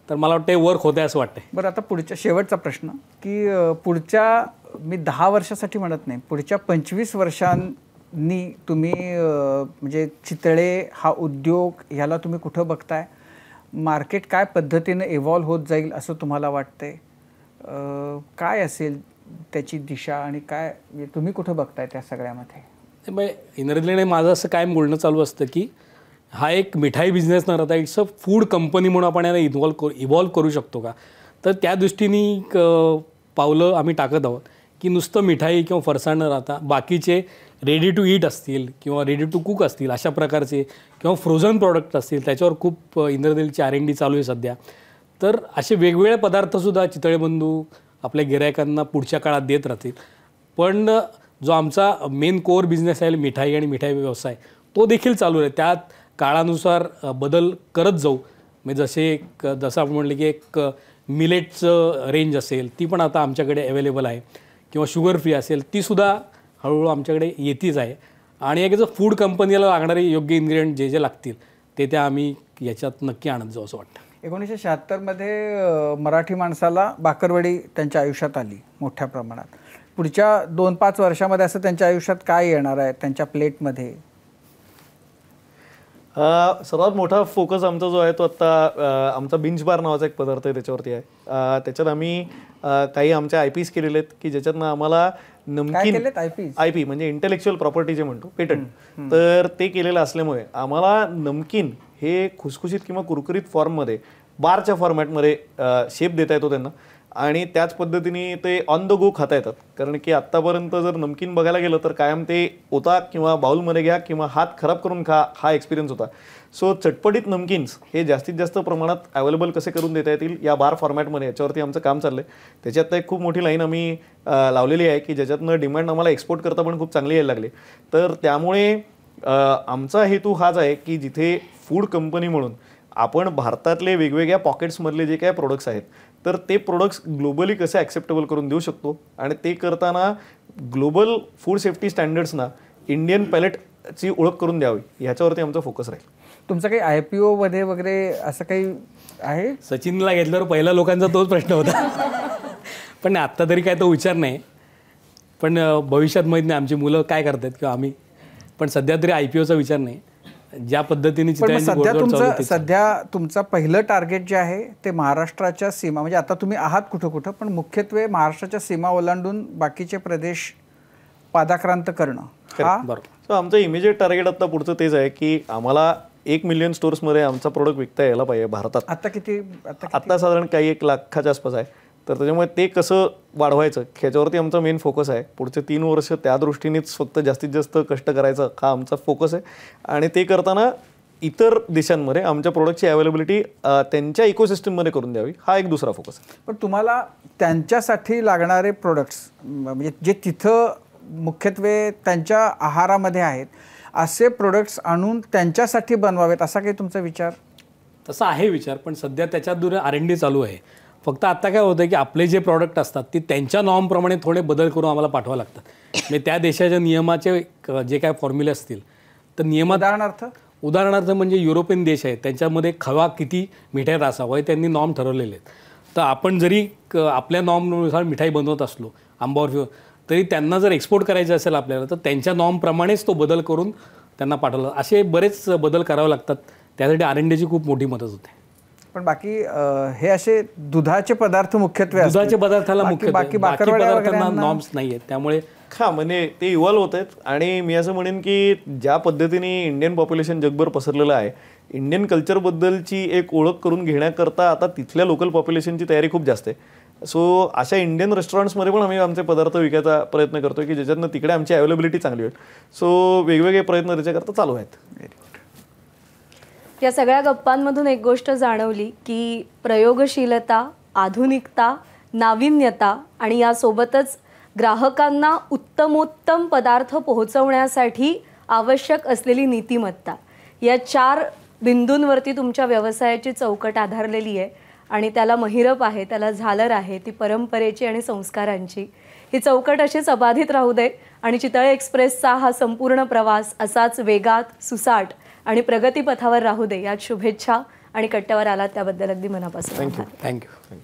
तर मला वाटतं वर्क होते असं वाटतंय. बरं, आता पुढच्या शेवटचा प्रश्न की पुढच्या मी 10 वर्षासाठी म्हणत नाही, पुढच्या 25 वर्षांनी तुम्ही म्हणजे चितळे हा उद्योग ह्याला तुम्ही कुठं बघताय? मार्केट काय पद्धतीने इव्हॉल्व होत जाईल असं तुम्हाला वाटतंय? काय असेल त्याची दिशा आणि काय तुम्ही कुठं बघताय त्या सगळ्यामध्ये? इंद्रजीने माझं असं कायम बोलणं चालू असतं की हा एक मिठाई बिझनेस न राहता इट्स अ फूड कंपनी म्हणून आपण याला इव्हॉल्व करू शकतो का. तर त्या दृष्टीने पावलं आम्ही टाकत आहोत की नुसतं मिठाई किंवा फरसाण न राहता बाकीचे रेडी टू ईट असतील किंवा रेडी टू कुक असतील अशा प्रकारचे किंवा फ्रोझन प्रॉडक्ट असतील त्याच्यावर खूप इंद्रदेलची R&D चालू आहे सध्या. तर असे वेगवेगळे पदार्थसुद्धा चितळे बंधू आपल्या गिरायकांना पुढच्या काळात देत राहतील. पण जो आमचा मेन कोर बिझनेस आहे मिठाई आणि मिठाई व्यवसाय तो देखील चालू आहे. त्यात काळानुसार बदल करत जाऊ. म्हणजे जसं आपण म्हटलं की एक मिलेटचं रेंज असेल ती पण आता आमच्याकडे अवेलेबल आहे किंवा शुगर फ्री असेल तीसुद्धा हळूहळू आमच्याकडे येतीच आहे. आणि एक फूड कंपनीला लागणारे योग्य इन्ग्रेडियंट जे लागतील ते आम्ही याच्यात नक्की आणत जाऊ असं वाटतं. 1976मध्ये मराठी माणसाला बाकरवडी त्यांच्या आयुष्यात आली मोठ्या प्रमाणात. पुढच्या 2-5 वर्षामध्ये असं त्यांच्या आयुष्यात काय येणार आहे त्यांच्या प्लेटमध्ये? सर्वात मोठा फोकस आमचा जो आहे तो आत्ता आमचा बिंच बार नावाचा एक पदार्थ आहे त्याच्यावरती आहे. त्याच्यात आम्ही काही आमच्या IPs केलेले आहेत की ज्याच्यातनं आम्हाला नमकीन IP म्हणजे इंटेलेक्च्युअल प्रॉपर्टी जे म्हणतो पेटंट, तर ते केलेलं असल्यामुळे आम्हाला नमकीन हे खुसखुशीत किंवा कुरकुरीत फॉर्ममध्ये बारच्या फॉर्मॅटमध्ये शेप देता येतो त्यांना आणि त्याच पद्धतीने ते ऑन द गो खाता येतात. कारण की आत्तापर्यंत जर नमकीन बघायला गेलं तर कायम ते ओता किंवा बाउलमध्ये घ्या किंवा हात खराब करून खा हा एक्सपिरियन्स होता. सो चटपटीत नमकीन्स हे जास्तीत जास्त प्रमाणात अवेलेबल कसे करून देता येतील या बार फॉर्मॅटमध्ये याच्यावरती आमचं काम चाललं आहे. त्याच्यात एक खूप मोठी लाईन आम्ही लावलेली आहे की ज्याच्यातनं डिमांड आम्हाला एक्सपोर्ट करता पण खूप चांगली यायला लागली. तर त्यामुळे आमचा हेतू हाच आहे की जिथे फूड कंपनी म्हणून आपण भारतातले वेगवेगळ्या पॉकेट्समधले जे काय प्रोडक्ट्स आहेत तर ते प्रोडक्ट्स ग्लोबली कसे ॲक्सेप्टेबल करून देऊ शकतो आणि ते करताना ग्लोबल फूड सेफ्टी स्टँडर्ड्सना इंडियन पॅलेटची ओळख करून द्यावी ह्याच्यावरती आमचा फोकस राहील. तुमचं काही IPO मध्ये वगैरे असं काही आहे? सचिनला घेतल्यावर पहिला लोकांचा तोच प्रश्न होता. पण आत्ता तरी काय तो विचार नाही, पण भविष्यात माहीत नाही आमची मुलं काय करतात किंवा आम्ही, पण सध्या तरी IPOचा विचार नाही. ज्या पद्धतीने सध्या तुमचं पहिलं टार्गेट जे आहे ते महाराष्ट्राच्या सीमा, म्हणजे आता तुम्ही आहात कुठं कुठं, पण मुख्यत्वे महाराष्ट्राच्या सीमा ओलांडून बाकीचे प्रदेश पादाक्रांत करणं हा बरोबर. सो आमचं इमिजिएट टार्गेट आता पुढचं तेच आहे की आम्हाला 1 मिलियन स्टोर्समध्ये आमचा प्रोडक्ट विकता यायला पाहिजे भारतात. आता साधारण काही 1 लाखाच्या आसपास आहे. तर त्याच्यामुळे ते कसं वाढवायचं ह्याच्यावरती आमचा मेन फोकस आहे. पुढचे 3 वर्ष त्या दृष्टीनेच फक्त जास्तीत जास्त कष्ट करायचा हा आमचा फोकस आहे. आणि ते करताना इतर देशांमध्ये आमच्या प्रोडक्टची अवेलेबिलिटी त्यांच्या इकोसिस्टममध्ये करून द्यावी हा एक दुसरा फोकस आहे. पण तुम्हाला त्यांच्यासाठी लागणारे प्रोडक्ट्स म्हणजे जे तिथं मुख्यत्वे त्यांच्या आहारामध्ये आहेत असे प्रोडक्ट्स आणून त्यांच्यासाठी बनवावेत असा काही तुमचा विचार? तसा आहे विचार, पण सध्या त्याच्यात दूर R&D चालू आहे. फक्त आता काय होतं की आपले जे प्रॉडक्ट असतात ते त्यांच्या नॉर्मप्रमाणे थोडे बदल करून आम्हाला पाठवावं लागतात. म्हणजे त्या देशाच्या नियमाचे जे काय फॉर्म्युले असतील तर उदाहरणार्थ म्हणजे युरोपियन देश आहेत त्यांच्यामध्ये खवा किती मिठाईत असावा हे त्यांनी नॉर्म ठरवलेले आहेत. तर आपण जरी आपल्या नॉर्मनुसार मिठाई बनवत असलो आंबावर, तरी त्यांना जर एक्सपोर्ट करायचं असेल आपल्याला तर त्यांच्या नॉर्मप्रमाणेच तो बदल करून त्यांना पाठवलं. असे बरेच बदल करावे लागतात. त्यासाठी R&Dची खूप मोठी मदत होते. पण बाकी हे असे दुधाचे पदार्थ मुख्यत्वे दुधाच्या पदार्थाला बाकी पदार्थांना नॉर्म्स नाही आहेत. त्यामुळे म्हणजे ते इव्हॉल्व होत आहेत. आणि मी असं म्हणेन की ज्या पद्धतीने इंडियन पॉप्युलेशन जगभर पसरलेलं आहे, इंडियन कल्चरबद्दलची एक ओळख करून घेण्याकरता आता तिथल्या लोकल पॉप्युलेशनची तयारी खूप जास्त आहे. सो अशा इंडियन रेस्टॉरंट्समध्ये पण आम्ही आमचे पदार्थ विकायचा प्रयत्न करतोय की ज्याच्यातनं तिकडे आमची अवेलेबिलिटी चांगली होईल. सो वेगवेगळे प्रयत्न त्याच्याकरता चालू आहेत. या सगळ्या गप्पांमधून एक गोष्ट जाणवली की प्रयोगशीलता, आधुनिकता, नाविन्यता आणि यासोबतच ग्राहकांना उत्तमोत्तम पदार्थ पोहोचवण्यासाठी आवश्यक असलेली नीतिमत्ता या 4 बिंदूंवरती तुमच्या व्यवसायाची चौकट आधारलेली आहे. आणि त्याला महिरप आहे, त्याला झालर आहे, ती परंपरेची आणि संस्कारांची. ही चौकट अशीच अबाधित राहू दे आणि चितळे एक्सप्रेसचा हा संपूर्ण प्रवास असाच वेगात, सुसाट आणि प्रगतीपथावर राहू दे यात शुभेच्छा. आणि कट्ट्यावर आलात त्याबद्दल अगदी मनापासून थँक्यू.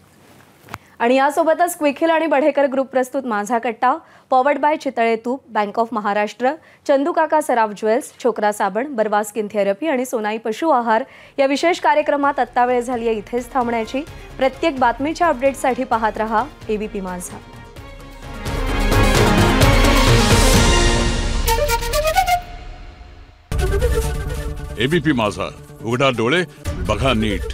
आणि यासोबतच क्विक हिल आणि बढेकर ग्रुप प्रस्तुत माझा कट्टा, पॉवर्ड बाय चितळे तूप, bank of Maharashtra, चंदूकाका Saraf jewels, छोकरा साबण, बर्वा स्किन थेरपी आणि सोनाई पशु आहार या विशेष कार्यक्रमात आत्ता वेळ झाली आहे इथेच थांबण्याची. प्रत्येक बातमीच्या अपडेटसाठी पाहत रहा ABP माझा. ABP माझा, उघडा डोळे बघा नीट.